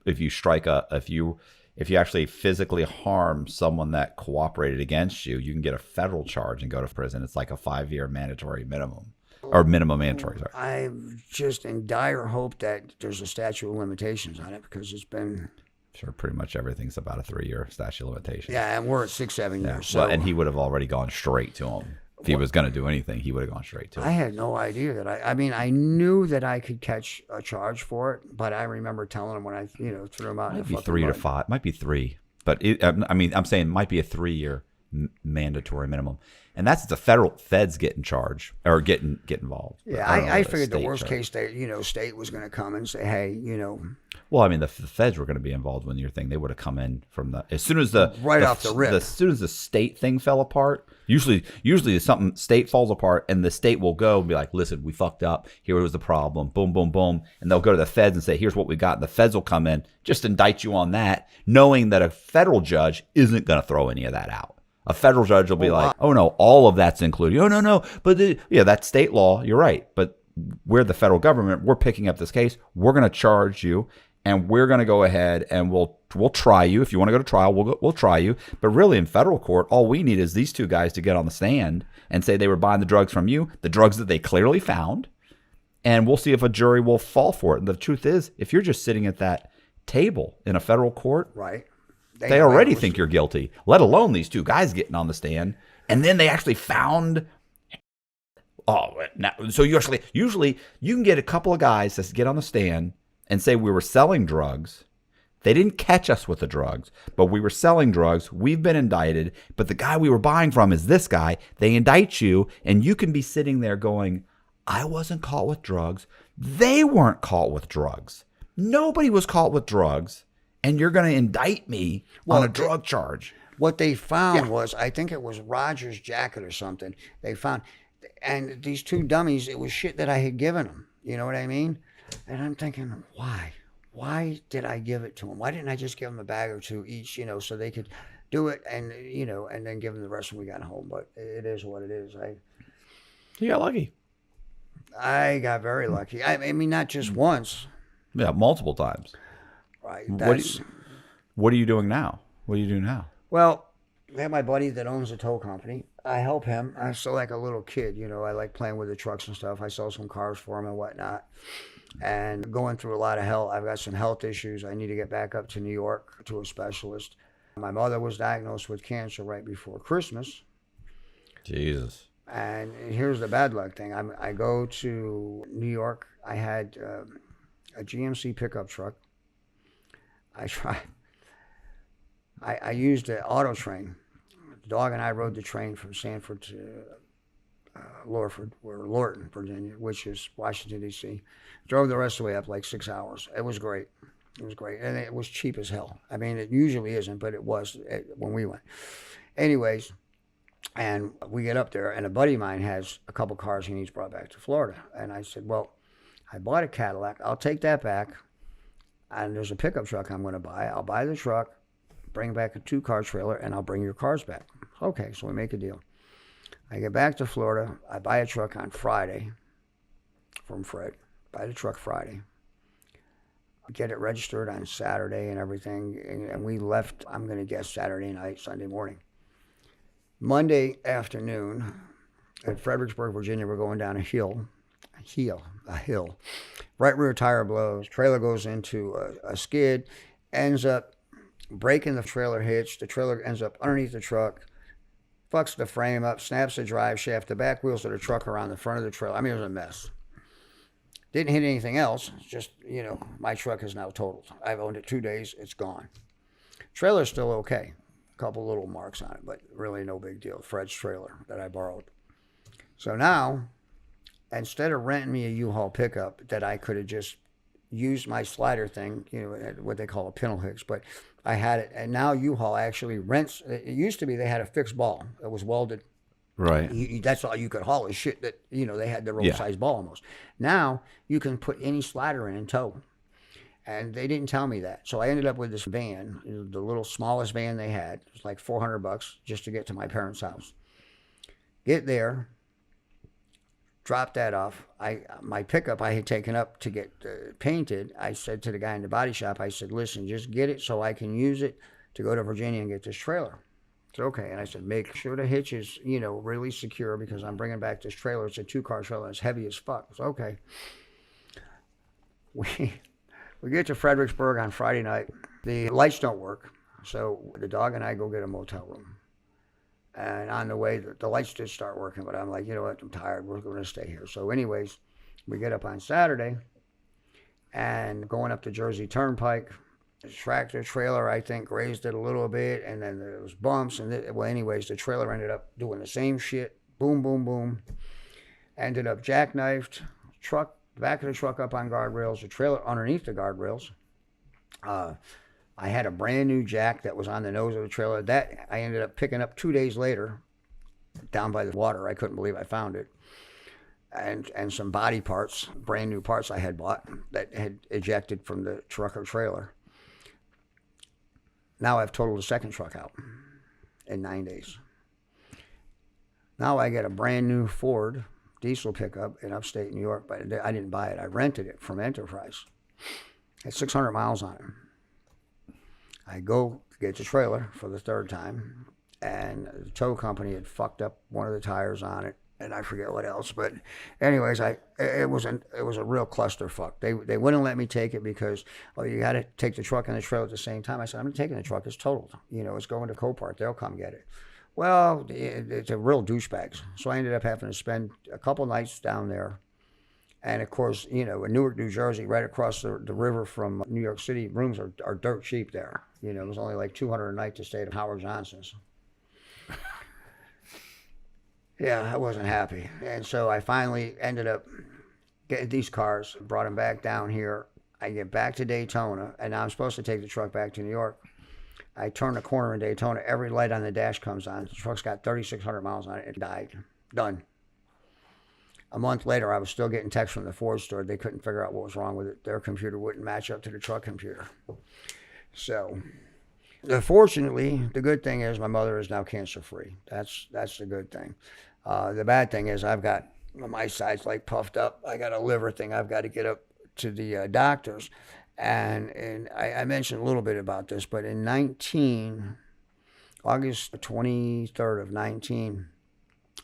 actually physically harm someone that cooperated against you, you can get a federal charge and go to prison. It's like a 5-year mandatory minimum, or minimum mandatory. Sorry. I'm just in dire hope that there's a statute of limitations on it because it's been. Sure, pretty much everything's about a 3-year statute of limitations. Yeah, and we're at 6-7 years. Yeah. So, well, and he would have already gone straight to him. If he was going to do anything, he would have gone straight to him. I had no idea that I knew that I could catch a charge for it, but I remember telling him when I, threw him out. Might be 3 to 5. Might be 3. But I'm saying it might be a 3-year mandatory minimum. And that's the feds get in charge or get involved. Yeah, I figured the worst case, state was going to come and say, hey, Well, I mean, the feds were going to be involved when your thing. They would have come in from as soon as off the rip. As soon as the state thing fell apart. Usually something state falls apart, and the state will go and be like, "Listen, we fucked up. Here was the problem. Boom, boom, boom," and they'll go to the feds and say, "Here's what we got." And the feds will come in, just indict you on that, knowing that a federal judge isn't going to throw any of that out. A federal judge will be like, "Oh no, all of that's included." "Oh no, but that's state law. You're right, but we're the federal government. We're picking up this case. We're going to charge you." And we're going to go ahead and we'll try you. If you want to go to trial, we'll try you. But really, in federal court, all we need is these two guys to get on the stand and say they were buying the drugs from you, the drugs that they clearly found, and we'll see if a jury will fall for it. And the truth is, if you're just sitting at that table in a federal court, right, they already think you're guilty, let alone these two guys getting on the stand. And then they actually found... So usually you can get a couple of guys that get on the stand and say we were selling drugs. They didn't catch us with the drugs, but we were selling drugs. We've been indicted, but the guy we were buying from is this guy. They indict you, and you can be sitting there going, I wasn't caught with drugs. They weren't caught with drugs. Nobody was caught with drugs, and you're going to indict me on a drug charge. What they found was, I think it was Roger's jacket or something. They found, and these two dummies, it was shit that I had given them. You know what I mean? And I'm thinking, why? Why did I give it to them? Why didn't I just give them a bag or two each, so they could do it and, and then give them the rest when we got home. But it is what it is. You got lucky. I got very lucky. I mean, not just once. Yeah, multiple times. Right. What are you doing now? What do you do now? Well, I have my buddy that owns a tow company. I help him. I'm still like a little kid, I like playing with the trucks and stuff. I sell some cars for him and whatnot. And going through a lot of hell. I've got some health issues. I need to get back up to New York to a specialist. My mother was diagnosed with cancer right before Christmas. Jesus. And here's the bad luck thing. I go to New York. I had a GMC pickup truck. I used an auto train the dog and I rode the train from Sanford to Lorton, Virginia, which is Washington, D.C. Drove the rest of the way up like 6 hours. It was great. It was great. And it was cheap as hell. I mean, it usually isn't, but it was when we went. Anyways, and we get up there, and a buddy of mine has a couple cars he needs brought back to Florida. And I said, well, I bought a Cadillac. I'll take that back. And there's a pickup truck I'm going to buy. I'll buy the truck, bring back a 2-car trailer, and I'll bring your cars back. Okay, so we make a deal. I get back to Florida. I buy a truck on Friday from Fred. Buy the truck Friday. Get it registered on Saturday and everything. And we left, I'm going to guess, Saturday night, Sunday morning. Monday afternoon at Fredericksburg, Virginia, we're going down a hill. Right rear tire blows. Trailer goes into a skid. Ends up breaking the trailer hitch. The trailer ends up underneath the truck. Fucks the frame up, snaps the drive shaft, the back wheels of the truck are on the front of the trailer. I mean, it was a mess. Didn't hit anything else. Just, my truck is now totaled. I've owned it 2 days. It's gone. Trailer's still okay. A couple little marks on it, but really no big deal. Fred's trailer that I borrowed. So now, instead of renting me a U-Haul pickup that I could have just used my slider thing, what they call a pintle hitch, but I had it, and now U-Haul actually rents. It used to be they had a fixed ball that was welded. Right. That's all you could haul is shit that, they had the road-sized ball almost. Now you can put any slider in and tow. And they didn't tell me that. So I ended up with this van, the little smallest van they had. It was like $400 just to get to my parents' house. Get there. Dropped that off. My pickup I had taken up to get painted. I said to the guy in the body shop, I said, listen, just get it so I can use it to go to Virginia and get this trailer. It's okay. And I said, make sure the hitch is, really secure because I'm bringing back this trailer. It's a 2-car trailer. It's heavy as fuck. It's okay. We get to Fredericksburg on Friday night. The lights don't work. So the dog and I go get a motel room. And on the way, the lights did start working, but I'm like, you know what, I'm tired. We're going to stay here. So anyways, we get up on Saturday and going up the Jersey Turnpike. The tractor trailer, I think, grazed it a little bit, and then there was bumps. And anyways, the trailer ended up doing the same shit. Boom, boom, boom. Ended up jackknifed. The back of the truck up on guardrails. The trailer underneath the guardrails. I had a brand new jack that was on the nose of the trailer. That I ended up picking up 2 days later down by the water. I couldn't believe I found it. And some body parts, brand new parts I had bought that had ejected from the truck or trailer. Now I've totaled the second truck out in 9 days. Now I get a brand new Ford diesel pickup in upstate New York, but I didn't buy it. I rented it from Enterprise. It had 600 miles on it. I go get the trailer for the third time, and the tow company had fucked up one of the tires on it, and I forget what else. But anyways, it was a real clusterfuck. They wouldn't let me take it because, you got to take the truck and the trailer at the same time. I said, I'm not taking the truck. It's totaled. It's going to Copart. They'll come get it. Well, it's a real douchebags. So I ended up having to spend a couple nights down there. And of course, in Newark, New Jersey, right across the river from New York City, rooms are dirt cheap there. It was only like $200 a night to stay at Howard Johnson's. Yeah, I wasn't happy. And so I finally ended up getting these cars, brought them back down here. I get back to Daytona, and now I'm supposed to take the truck back to New York. I turn the corner in Daytona, every light on the dash comes on. The truck's got 3,600 miles on it. It died. Done. A month later, I was still getting texts from the Ford store. They couldn't figure out what was wrong with it. Their computer wouldn't match up to the truck computer. So, fortunately, the good thing is my mother is now cancer-free. That's the good thing. The bad thing is I've got, my side's like puffed up. I got a liver thing. I've got to get up to the doctors. And I mentioned a little bit about this, but in August 23rd of 19,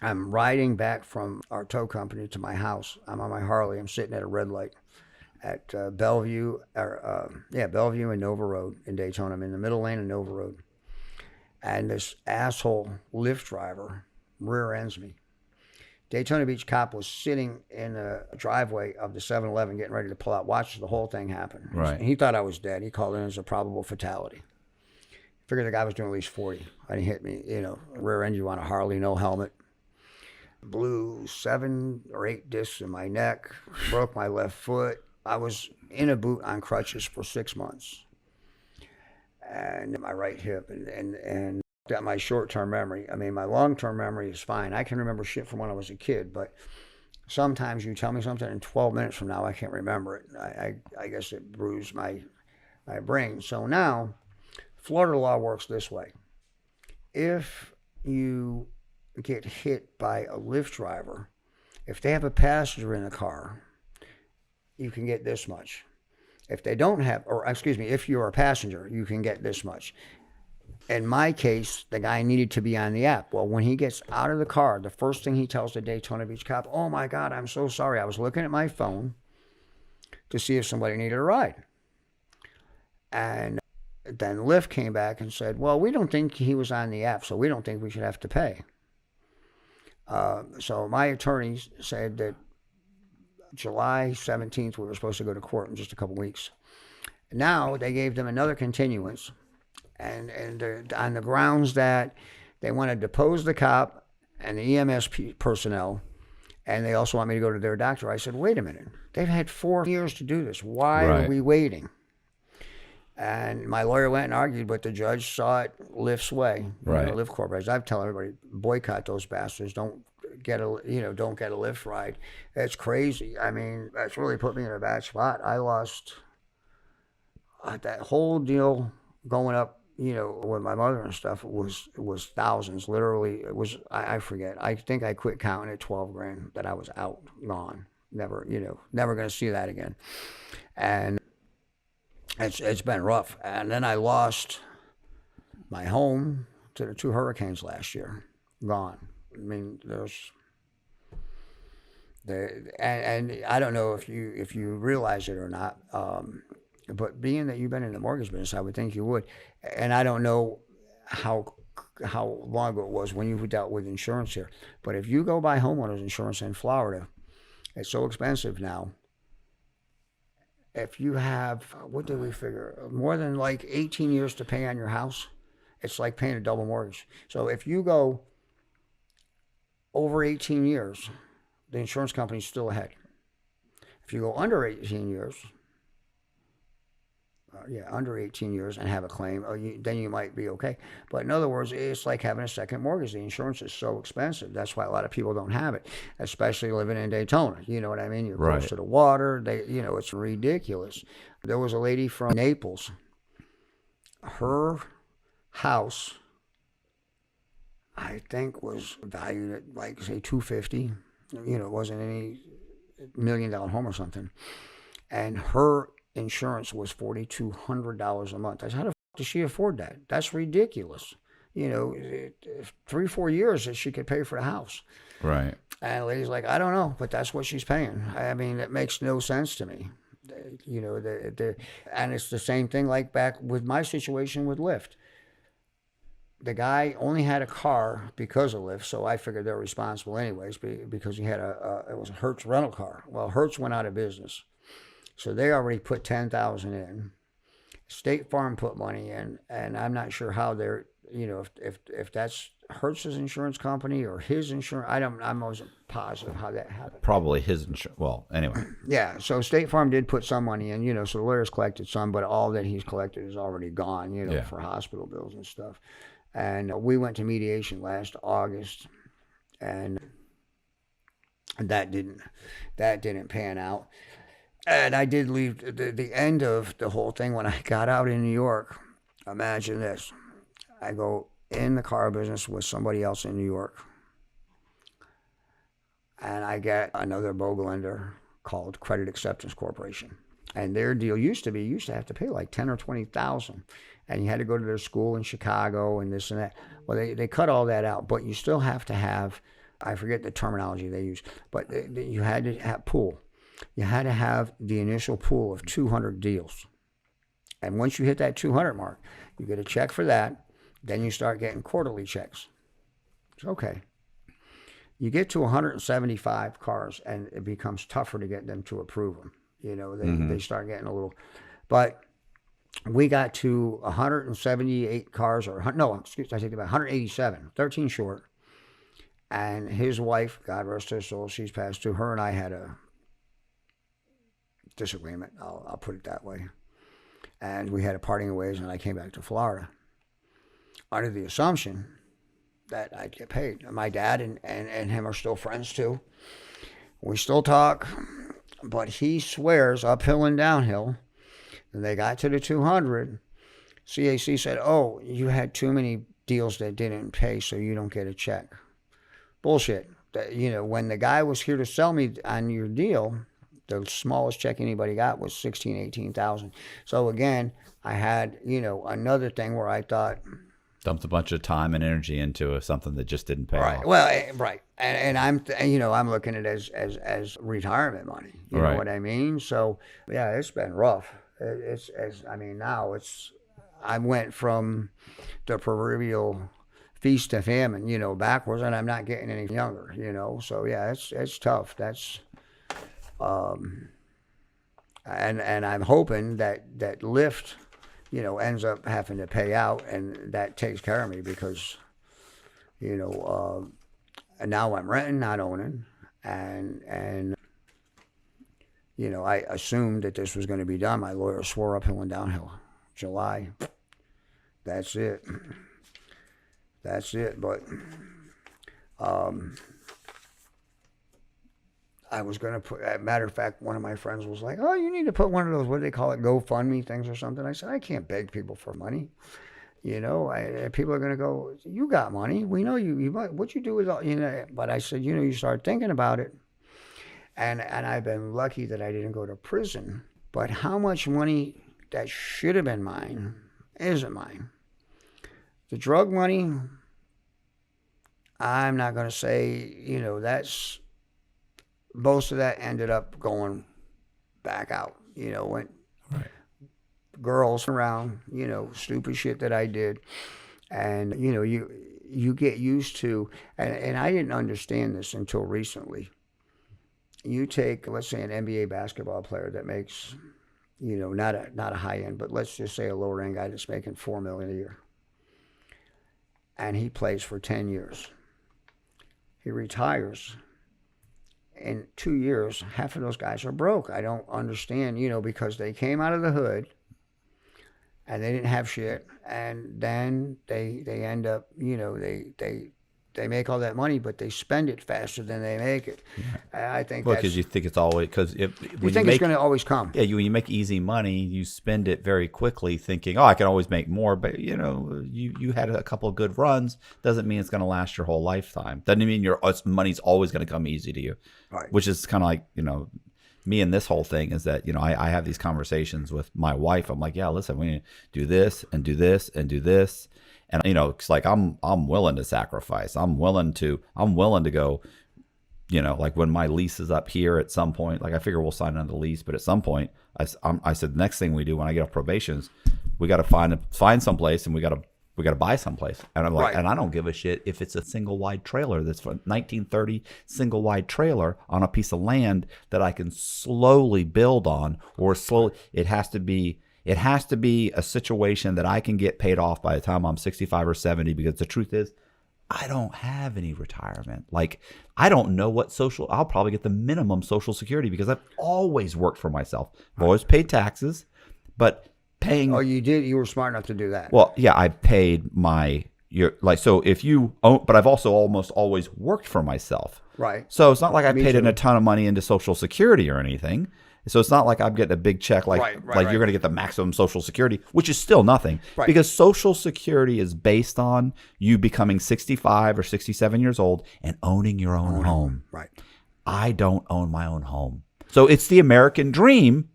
I'm riding back from our tow company to my house. I'm on my Harley. I'm sitting at a red light at Bellevue and Nova Road in Daytona. I'm in the middle lane of Nova Road. And this asshole Lyft driver rear ends me. Daytona Beach cop was sitting in a driveway of the 7-Eleven getting ready to pull out, watched the whole thing happen. Right. And he thought I was dead. He called it as a probable fatality. Figured the guy was doing at least 40. And he hit me, rear end, you on a Harley, no helmet. Blew 7 or 8 discs in my neck, broke my left foot. I was in a boot on crutches for 6 months. And my right hip and got my short-term memory. I mean, my long-term memory is fine. I can remember shit from when I was a kid, but sometimes you tell me something and 12 minutes from now I can't remember it. I guess it bruised my brain. So now, Florida law works this way. If you get hit by a Lyft driver, if they have a passenger in the car, you can get this much. If they don't have, or excuse me, if you're a passenger, you can get this much. In my case, the guy needed to be on the app. Well, when he gets out of the car, the first thing he tells the Daytona Beach cop, oh my God, I'm so sorry. I was looking at my phone to see if somebody needed a ride. And then Lyft came back and said, well, we don't think he was on the app, so we don't think we should have to pay. So my attorney said that July 17th, we were supposed to go to court in just a couple weeks. Now they gave them another continuance, and on the grounds that they want to depose the cop and the EMS personnel, and they also want me to go to their doctor. I said, wait a minute. They've had 4 years to do this. Why are we waiting? And my lawyer went and argued, but the judge saw it Lyft's way. Lyft Corporation. I've told everybody, boycott those bastards. Don't get a Lyft ride. It's crazy. I mean, that's really put me in a bad spot. I lost that whole deal going up, with my mother and stuff. It was thousands. Literally, it was. I forget. I think I quit counting at 12 grand that I was out, gone. Never going to see that again. And it's been rough. And then I lost my home to the 2 hurricanes last year. Gone. I mean, and I don't know if you realize it or not, but being that you've been in the mortgage business, I would think you would. And I don't know how long ago it was when you dealt with insurance here, but if you go buy homeowners insurance in Florida, it's so expensive now. If you have, what did we figure, more than like 18 years to pay on your house, it's like paying a double mortgage. So if you go over 18 years, the insurance company's still ahead. If you go under 18 years, under 18 years and have a claim, then you might be okay. But in other words, it's like having a second mortgage. The insurance is so expensive. That's why a lot of people don't have it, especially living in Daytona. You know what I mean? You're close to the water. It's ridiculous. There was a lady from Naples. Her house, I think, was valued at like, say, $250. It wasn't any $1 million home or something. And her insurance was $4,200 a month. I said, how the f does she afford that? That's ridiculous. 3-4 years that she could pay for the house. Right. And the lady's like, I don't know, but that's what she's paying. I mean, it makes no sense to me. And it's the same thing like back with my situation with Lyft. The guy only had a car because of Lyft, so I figured they're responsible anyways because he had it was a Hertz rental car. Well, Hertz went out of business. So they already put $10,000 in. State Farm put money in, and I'm not sure how they're, if that's Hertz's insurance company or his insurance. I wasn't positive how that happened. Probably his insurance. Well, anyway. Yeah. So State Farm did put some money in, so the lawyers collected some, but all that he's collected is already gone, for hospital bills and stuff. And we went to mediation last August, and that didn't pan out. And I did leave the end of the whole thing when I got out in New York. Imagine this. I go in the car business with somebody else in New York. And I get another bogle lender called Credit Acceptance Corporation. And their deal used to have to pay like $10,000 or $20,000. And you had to go to their school in Chicago and this and that. Well, they cut all that out. But you still have to have, I forget the terminology they use, but you had to have pool. You had to have the initial pool of 200 deals. And once you hit that 200 mark, you get a check for that. Then you start getting quarterly checks. It's okay. You get to 175 cars, and it becomes tougher to get them to approve them. They start getting a little. But we got to 178 cars, I take it back, 187, 13 short. And his wife, God rest her soul, she's passed too. Her and I had a disagreement. I'll put it that way. And we had a parting of ways, and I came back to Florida under the assumption that I'd get paid. My dad and him are still friends too. We still talk, but he swears uphill and downhill. And they got to the 200. CAC said, "Oh, you had too many deals that didn't pay, so you don't get a check." Bullshit. When the guy was here to sell me on your deal, the smallest check anybody got was 16, 18,000. So again, I had, another thing where I thought, dumped a bunch of time and energy into something that just didn't pay off. Well, right. And I'm looking at it as retirement money. You know what I mean? So yeah, it's been rough. Now I went from the proverbial feast to famine, backwards, and I'm not getting any younger, So yeah, it's tough. That's, and I'm hoping that Lyft, ends up having to pay out, and that takes care of me because, and now I'm renting, not owning, and I assumed that this was going to be done. My lawyer swore uphill and downhill. July, that's it. But I was going to put, as a matter of fact, one of my friends was like, "Oh, you need to put one of those, what do they call it, GoFundMe things or something." I said, "I can't beg people for money. People are going to go, you got money. We know you what you do is all, But I said, you start thinking about it. And I've been lucky that I didn't go to prison. But how much money that should have been mine isn't mine. The drug money, I'm not going to say, that's, most of that ended up going back out, when girls around, stupid shit that I did. And, you get used to, and I didn't understand this until recently. You take, let's say, an NBA basketball player that makes, not a high end, but let's just say a lower end guy that's making $4 million a year. And he plays for 10 years. He retires. In 2 years, half of those guys are broke. I don't understand, because they came out of the hood and they didn't have shit. And then they end up, they make all that money, but they spend it faster than they make it. Yeah. I think because you think it's always, because you think it's going to always come. Yeah, when you make easy money, you spend it very quickly, thinking, "Oh, I can always make more." But you had a couple of good runs. Doesn't mean it's going to last your whole lifetime. Doesn't mean your money's always going to come easy to you. Right. Which is kind of like me and this whole thing is that I have these conversations with my wife. I'm like, "Yeah, listen, we need to do this and do this and do this." And it's like I'm willing to sacrifice. I'm willing to go. Like when my lease is up here at some point. Like I figure we'll sign another lease, but at some point, I said the next thing we do when I get off probation is we got to find someplace, and we got to buy someplace. And I'm like, and I don't give a shit if it's a single wide trailer that's a 1930 single wide trailer on a piece of land that I can slowly build on, or slowly. It has to be a situation that I can get paid off by the time I'm 65 or 70, because the truth is, I don't have any retirement. Like, I don't know what I'll probably get the minimum Social Security because I've always worked for myself. I've always paid taxes, but paying. Oh, you did? You were smart enough to do that. Well, yeah, I paid so if you own, but I've also almost always worked for myself. Right. So it's not like I paid in a ton of money into Social Security or anything. So it's not like I'm getting a big check you're going to get the maximum Social Security, which is still nothing. Right. Because Social Security is based on you becoming 65 or 67 years old and owning your own home. Right. I don't own my own home. So it's the American dream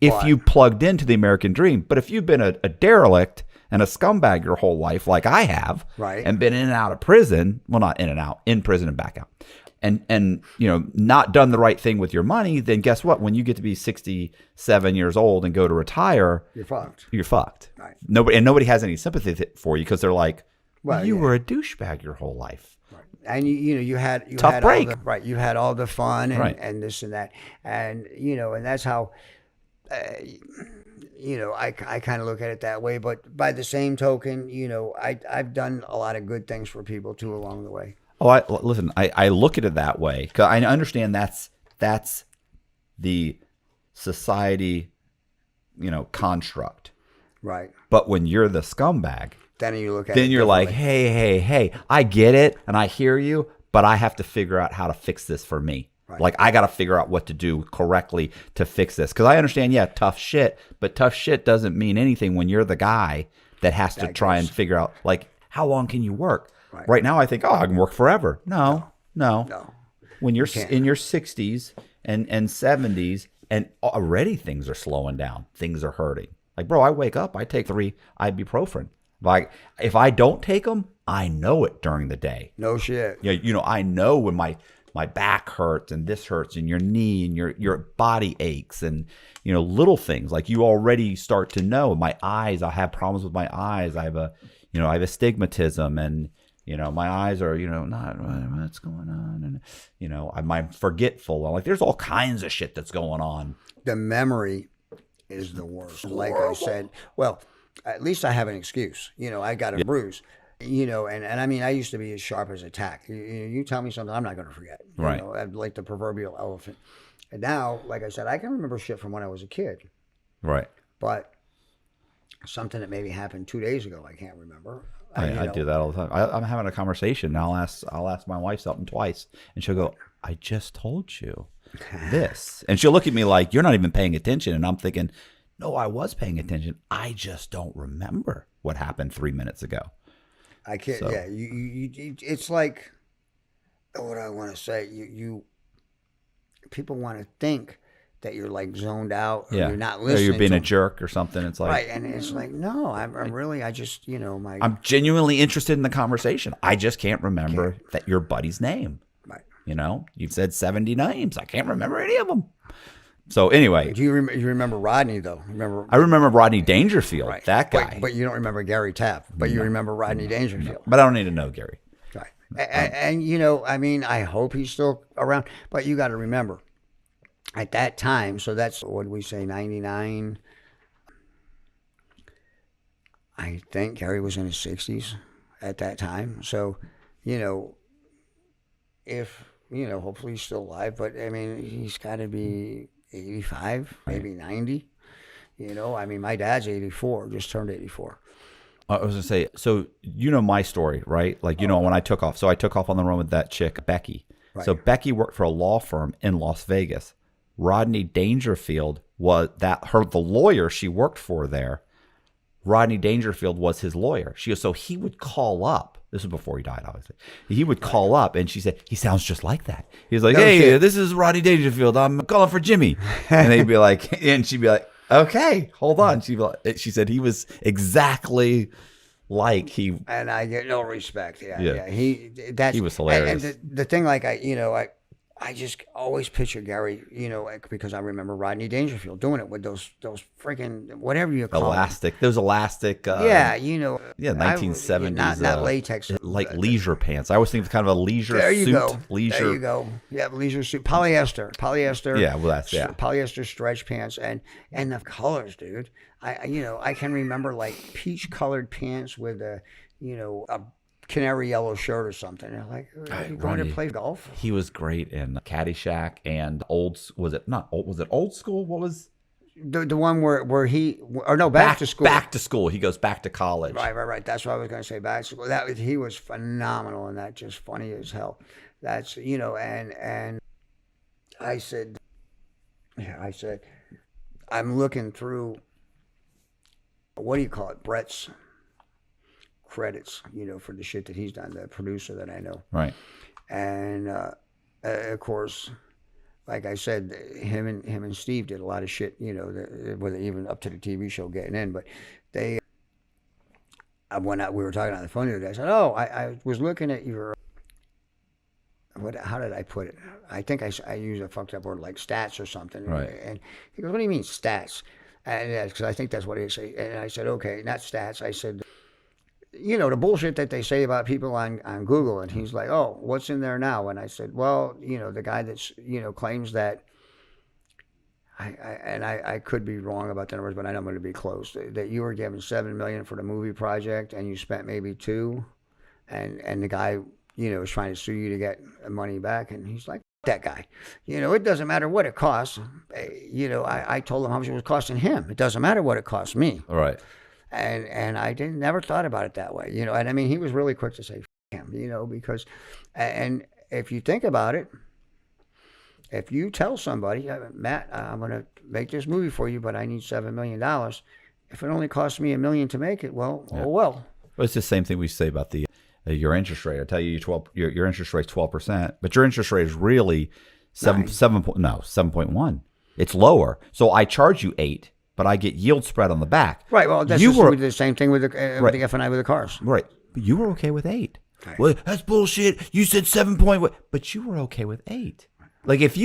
if you plugged into the American dream. But if you've been a derelict and a scumbag your whole life like I have, and been in and out of prison, well, not in and out, in prison and back out, and not done the right thing with your money, then guess what? When you get to be 67 years old and go to retire, you're fucked. Right. Nobody has any sympathy for you because they're like, you were a douchebag your whole life. Right. And you had tough break. You had all the fun and this and that, and and that's how I kind of look at it that way. But by the same token, I've done a lot of good things for people too along the way. Oh, listen, I look at it that way because I understand that's the society, construct. Right. But when you're the scumbag, Then you look at then it you're like, differently. hey, I get it and I hear you, but I have to figure out how to fix this for me. Right. Like I got to figure out what to do correctly to fix this. Because I understand, yeah, tough shit, but tough shit doesn't mean anything when you're the guy that has to try and figure out, like, how long can you work? Right now, I think, I can work forever. No. When you're in your 60s and 70s, and already things are slowing down, things are hurting. Like, bro, I wake up, I take 3 ibuprofen. Like, if I don't take them, I know it during the day. No shit. Yeah, I know when my back hurts and this hurts and your knee and your body aches and little things like you already start to know. My eyes, I have problems with my eyes. I have astigmatism and my eyes are not what's going on and I'm forgetful. Like there's all kinds of shit that's going on. The memory is the worst. Like I said, well, at least I have an excuse. I got a bruise. And I mean, I used to be as sharp as a tack. You tell me something, I'm not going to forget. Right. I'm like the proverbial elephant. And now, like I said, I can remember shit from when I was a kid. Right. But something that maybe happened 2 days ago, I can't remember. I do that all the time. I'm having a conversation and I'll ask my wife something twice and she'll go, I just told you this. And she'll look at me like, you're not even paying attention. And I'm thinking, no, I was paying attention. I just don't remember what happened 3 minutes ago. I can't. So. Yeah, it's like, what I want to say. People want to think that you're like zoned out, or you're not listening. Or you're being to a jerk or something. It's like right, and it's like, no, I'm really, I just, I'm genuinely interested in the conversation. I just can't remember that your buddy's name. Right. You've said 70 names. I can't remember any of them. So anyway, Do you remember Rodney though? I remember Rodney Dangerfield, Right. that guy. But you don't remember Gary Tapp. But you remember Rodney Dangerfield. But I don't need to know Gary. Right. And I mean, I hope he's still around. But you got to remember, at that time, so that's, what did we say, 99? I think Gary was in his 60s at that time. So, if, hopefully he's still alive. But, I mean, he's got to be 85, maybe 90. I mean, my dad's 84, just turned 84. I was going to say, so my story, right? Like, when I took off. So I took off on the run with that chick, Becky. Right. So Becky worked for a law firm in Las Vegas. Rodney Dangerfield was the lawyer she worked for there. Rodney Dangerfield was his lawyer. She goes, so he would call up. This was before he died, obviously. He would call up, and she said, he sounds just like that. He was like, hey, this is Rodney Dangerfield. I'm calling for Jimmy. And they'd be like, and she'd be like, okay, hold on. She said he was exactly like he. And I get no respect. Yeah. He was And hilarious. the thing, like, I just always picture Gary, because I remember Rodney Dangerfield doing it with those freaking, whatever you call those elastic. Yeah, 1970s. Not latex. Like leisure pants. I always think it's kind of a leisure There you suit. go. Leisure. There you go. Yeah, leisure suit. Polyester. Yeah, well, that's, yeah. Polyester stretch pants and the colors, dude. I can remember like peach colored pants with a canary yellow shirt or something. And I'm like, are you going to play golf? He was great in Caddyshack and was it Old School? What was the one where he, or no, Back to School. Back to School. He goes back to college. Right. That's what I was going to say. Back to School. He was phenomenal in that, just funny as hell. That's, and I said, I'm looking through, what do you call it? Brett's credits, for the shit that he's done, the producer that I know. Right. And of course, like I said, him and Steve did a lot of shit, with even up to the TV show Getting In. But they, when we were talking on the phone the other day, I said, I was looking at your, how did I put it? I think I used a fucked up word like stats or something. Right. And he goes, what do you mean stats? And because I think that's what he said. And I said, okay, not stats. I said, the bullshit that they say about people on Google. And he's like, oh, what's in there now? And I said, well, the guy that's, claims that I could be wrong about the numbers, but I know I'm going to be close. That you were given $7 million for the movie project, and you spent maybe 2, and the guy, is trying to sue you to get money back, and he's like, that guy, it doesn't matter what it costs. I told him how much it was costing him. It doesn't matter what it costs me. All right. And I never thought about it that way, And I mean, he was really quick to say, him, because, and if you think about it. If you tell somebody, Matt, I'm going to make this movie for you, but I need $7 million. If it only costs me $1 million to make it, well, oh well. Well, it's the same thing we say about the your interest rate. I tell you, your interest rate's 12%, but your interest rate is really 7.1. It's lower. So I charge you 8, but I get yield spread on the back. Right. Well, that's the same thing with the F&I with the cars. Right. But you were okay with 8. Right. Well, that's bullshit. You said 7.1, but you were okay with 8. Like if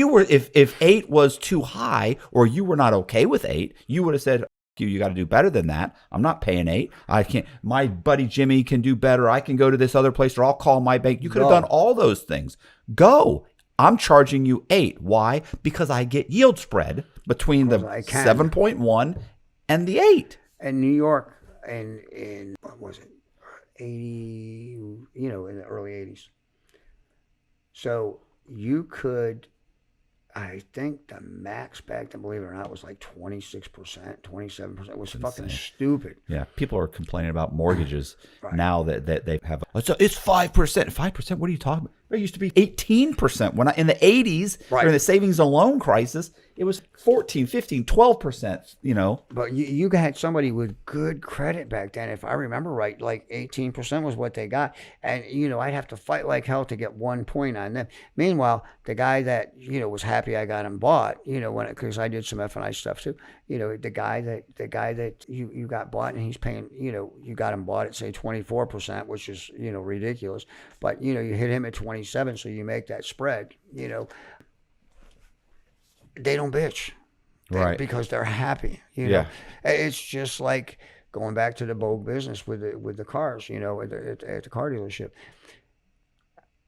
8 was too high, or you were not okay with 8, you would have said, you got to do better than that. I'm not paying 8. I can't. My buddy Jimmy can do better. I can go to this other place, or I'll call my bank. You could have done all those things. Go. I'm charging you 8. Why? Because I get yield spread between the 7.1 and the 8. In New York, in what was it, 80? In the early 80s. So you could, I think the max back then, believe it or not, was like 26%, 27%. It was fucking stupid. Yeah, people are complaining about mortgages now that they have. So it's 5%. 5%? What are you talking about? It used to be 18%. When in the 80s, during the savings and loan crisis, it was 14, 15, 12%, But you had somebody with good credit back then. If I remember right, like 18% was what they got. And, I'd have to fight like hell to get 1 point on them. Meanwhile, the guy that, was happy I got him bought, because I did some F&I stuff too, the guy that you got bought, and he's paying, you got him bought at say 24%, which is, ridiculous. But, you hit him at 27, so you make that spread, they don't bitch, right? Because they're happy. It's just like going back to the Vogue business with the cars. At the car dealership,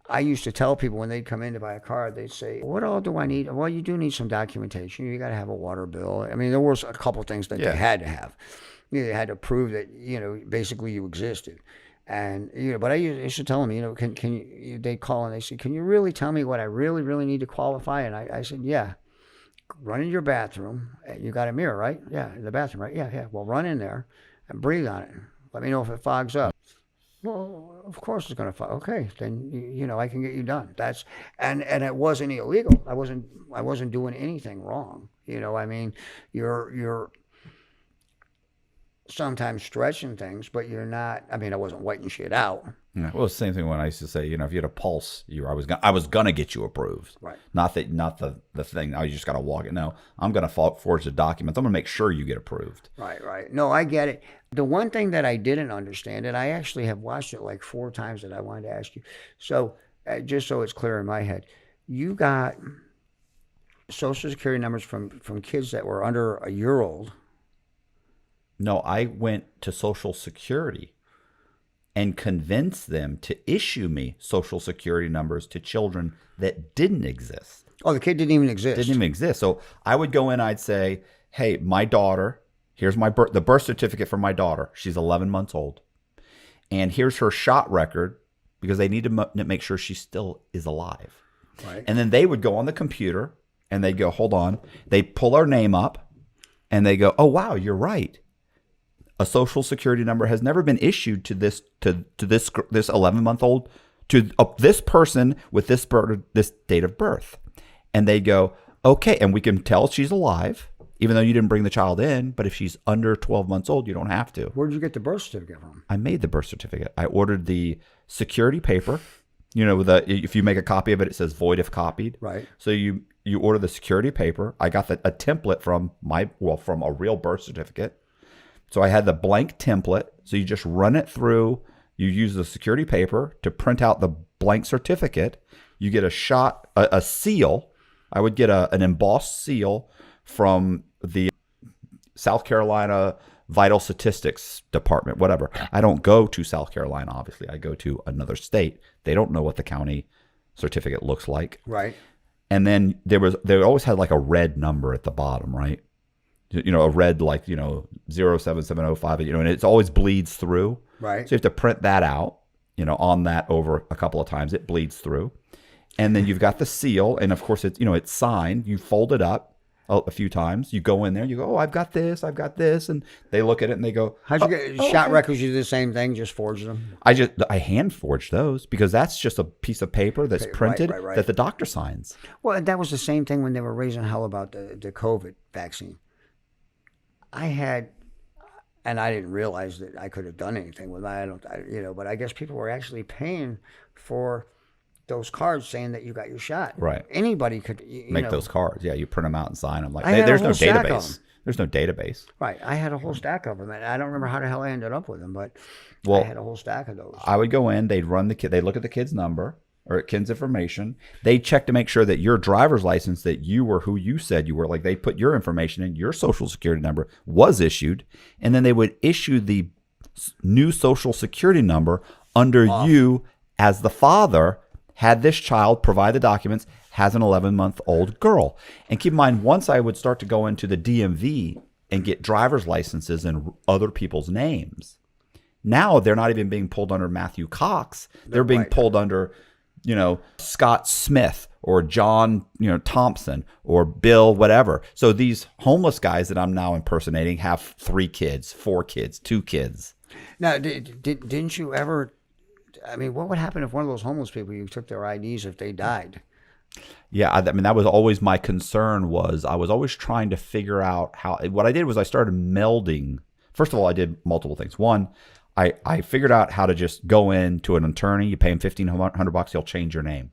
I used to tell people when they'd come in to buy a car, they'd say, "What all do I need?" Well, you do need some documentation. You got to have a water bill. I mean, there was a couple things that they had to have. They had to prove that basically you existed. And but I used to tell them, can you? They call and they say, "Can you really tell me what I really need to qualify?" And I said, "Yeah." Run in your bathroom. You got a mirror, right? Yeah, in the bathroom, right? Yeah. Well, run in there and breathe on it. Let me know if it fogs up. Well, of course it's going to fog. Okay, then I can get you done. And it wasn't illegal. I wasn't doing anything wrong. I mean, you're sometimes stretching things, but you're not. I mean, I wasn't whiting shit out. Yeah. Well, it's the same thing when I used to say, if you had a pulse, I was gonna get you approved. Right. Not the thing. Oh, you just gotta walk it. No, I'm gonna forge the documents. I'm gonna make sure you get approved. Right. No, I get it. The one thing that I didn't understand, and I actually have watched it like 4 times, that I wanted to ask you. So, just so it's clear in my head, you got Social Security numbers from kids that were under a year old. No, I went to Social Security and convinced them to issue me Social Security numbers to children that didn't exist. Oh, the kid didn't even exist. So I would go in, I'd say, "Hey, my daughter, here's the birth certificate for my daughter. She's 11 months old. And here's her shot record," because they need to make sure she still is alive. Right. And then they would go on the computer and they'd go, "Hold on." They'd pull her name up and they go, "Oh, wow, you're right. A Social Security number has never been issued to this 11-month-old, to this person with this date of birth." And they go, "Okay," and we can tell she's alive, even though you didn't bring the child in. But if she's under 12 months old, you don't have to. Where did you get the birth certificate from? I made the birth certificate. I ordered the security paper. If you make a copy of it, it says void if copied. Right. So you order the security paper. I got a template from a real birth certificate. So I had the blank template. So you just run it through. You use the security paper to print out the blank certificate. You get a seal. I would get an embossed seal from the South Carolina Vital Statistics Department, whatever. I don't go to South Carolina, obviously. I go to another state. They don't know what the county certificate looks like. Right. And then they always had like a red number at the bottom, right? A red, like, 07705, and it always bleeds through. Right. So you have to print that out, on that over a couple of times. It bleeds through. And then you've got the seal. And of course, it's signed. You fold it up a few times. You go in there, you go, oh, I've got this. And they look at it and they go, how'd you get shot records? You do the same thing, just forge them? I hand forged those because that's just a piece of paper that's printed right. that the doctor signs. Well, that was the same thing when they were raising hell about the COVID vaccine. And I didn't realize that I could have done anything with that. But I guess people were actually paying for those cards saying that you got your shot. Right. Anybody could make those cards. Yeah, you print them out and sign them. Like I had there's a no whole stack of database. them. There's no database. Right. I had a whole stack of them, and I don't remember how the hell I ended up with them, but Well, I had a whole stack of those. I would go in. They'd run the kid. They look at the kid's number or kid's information. They check to make sure that your driver's license, that you were who you said you were. Like they put your information in, your social security number was issued, and then they would issue the new social security number under you as the father. Had this child provide the documents, has an 11-month-old girl. And keep in mind, once I would start to go into the DMV and get driver's licenses in other people's names, now they're not even being pulled under Matthew Cox. They're being pulled under, Scott Smith or John, Thompson or Bill, whatever. So these homeless guys that I'm now impersonating have 3 kids, 4 kids, 2 kids. Now, didn't you ever... I mean, what would happen if one of those homeless people, you took their IDs if they died? Yeah, I mean, that was always my concern. I was always trying to figure out how. What I did was I started melding. First of all, I did multiple things. One, I figured out how to just go in to an attorney. You pay him $1,500, he'll change your name.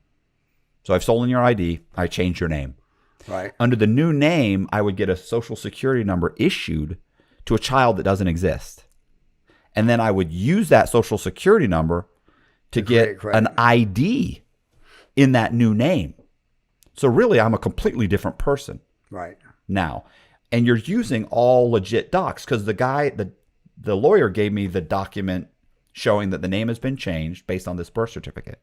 So I've stolen your ID. I change your name. Right. Under the new name, I would get a social security number issued to a child that doesn't exist, and then I would use that social security number to get an ID in that new name. So really, I'm a completely different person right now. And you're using all legit docs because the lawyer gave me the document showing that the name has been changed based on this birth certificate.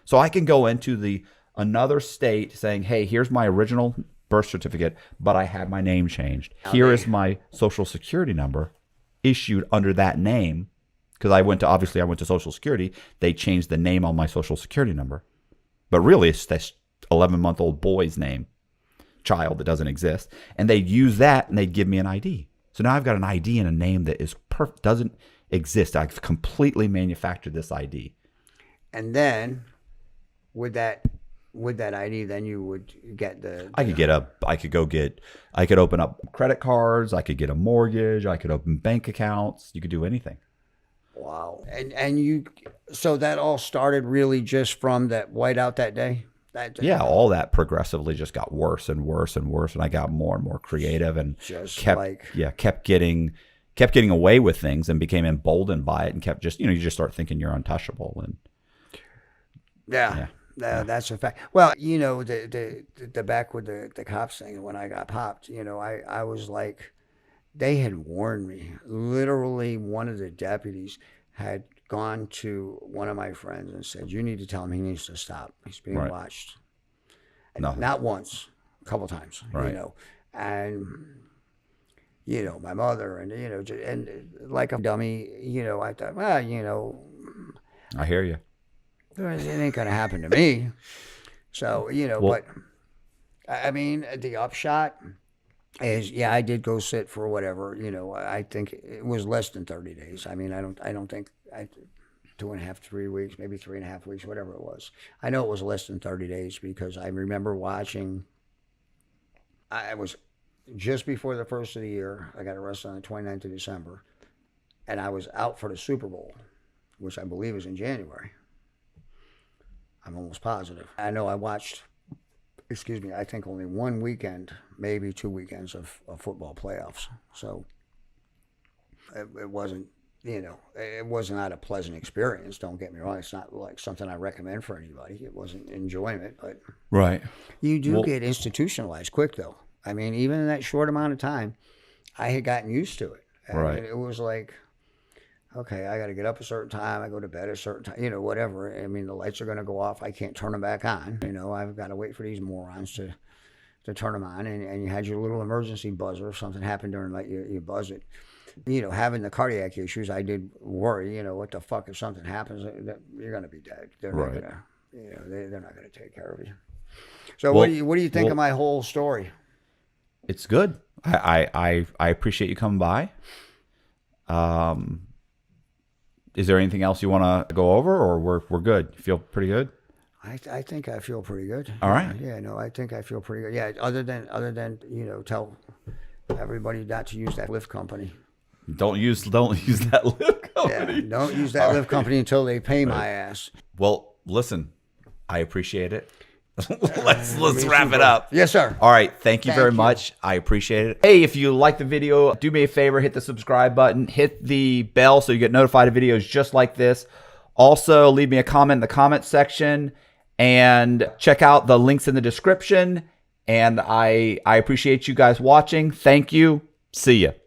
So I can go into another state saying, hey, here's my original birth certificate, but I had my name changed. Here is my social security number issued under that name. Because I went to Social Security. They changed the name on my Social Security number. But really, it's this 11-month-old boy's name, child that doesn't exist. And they'd use that, and they'd give me an ID. So now I've got an ID and a name that doesn't exist. I've completely manufactured this ID. And then, with that ID, then you would get I could open up credit cards. I could get a mortgage. I could open bank accounts. You could do anything. Wow. So that all started really just from that whiteout that day? Yeah, all that progressively just got worse and worse and worse, and I got more and more creative and kept getting away with things and became emboldened by it and kept just, you just start thinking you're untouchable. And that's a fact. Well, the back with the cops thing, when I got popped, I was like, they had warned me. Literally, one of the deputies had gone to one of my friends and said, you need to tell him he needs to stop. He's being watched. Not once, a couple times, And, my mother and, and like a dummy, I thought, well, I hear you. It ain't going to happen to me. So, but, I mean, the upshot is, I did go sit for whatever, I think it was less than 30 days. I mean, I don't think 2.5, 3 weeks, maybe 3.5 weeks, whatever it was. I know it was less than 30 days because I remember watching, I was just before the first of the year. I got arrested on the 29th of December, and I was out for the Super Bowl, which I believe was in January. I'm almost positive. I know I watched, I think only one weekend, maybe 2 weekends of football playoffs. So it wasn't, it was not a pleasant experience. Don't get me wrong. It's not like something I recommend for anybody. It wasn't enjoyment, but you do get institutionalized quick, though. I mean, even in that short amount of time, I had gotten used to it. I mean, it was like, okay, I got to get up a certain time. I go to bed at a certain time, whatever. I mean, the lights are going to go off. I can't turn them back on. I've got to wait for these morons to turn them on. And you had your little emergency buzzer. If something happened during the night, you buzz it. Having the cardiac issues, I did worry, what the fuck if something happens, you're going to be dead. They're not going to, they're not going to take care of you. So what do you think of my whole story? It's good. I appreciate you coming by. Is there anything else you want to go over, or we're good? You feel pretty good? I think I feel pretty good. All right. Yeah, no, I think I feel pretty good. Yeah, other than tell everybody not to use that lift company. Don't use that lift company. Yeah, don't use that lift company until they pay my ass. Well, listen, I appreciate it. let's wrap it up. Yes, sir. All right. Thank you very much. I appreciate it. Hey, if you like the video, do me a favor, hit the subscribe button, hit the bell so you get notified of videos just like this. Also, leave me a comment in the comment section and check out the links in the description. And I appreciate you guys watching. Thank you. See ya.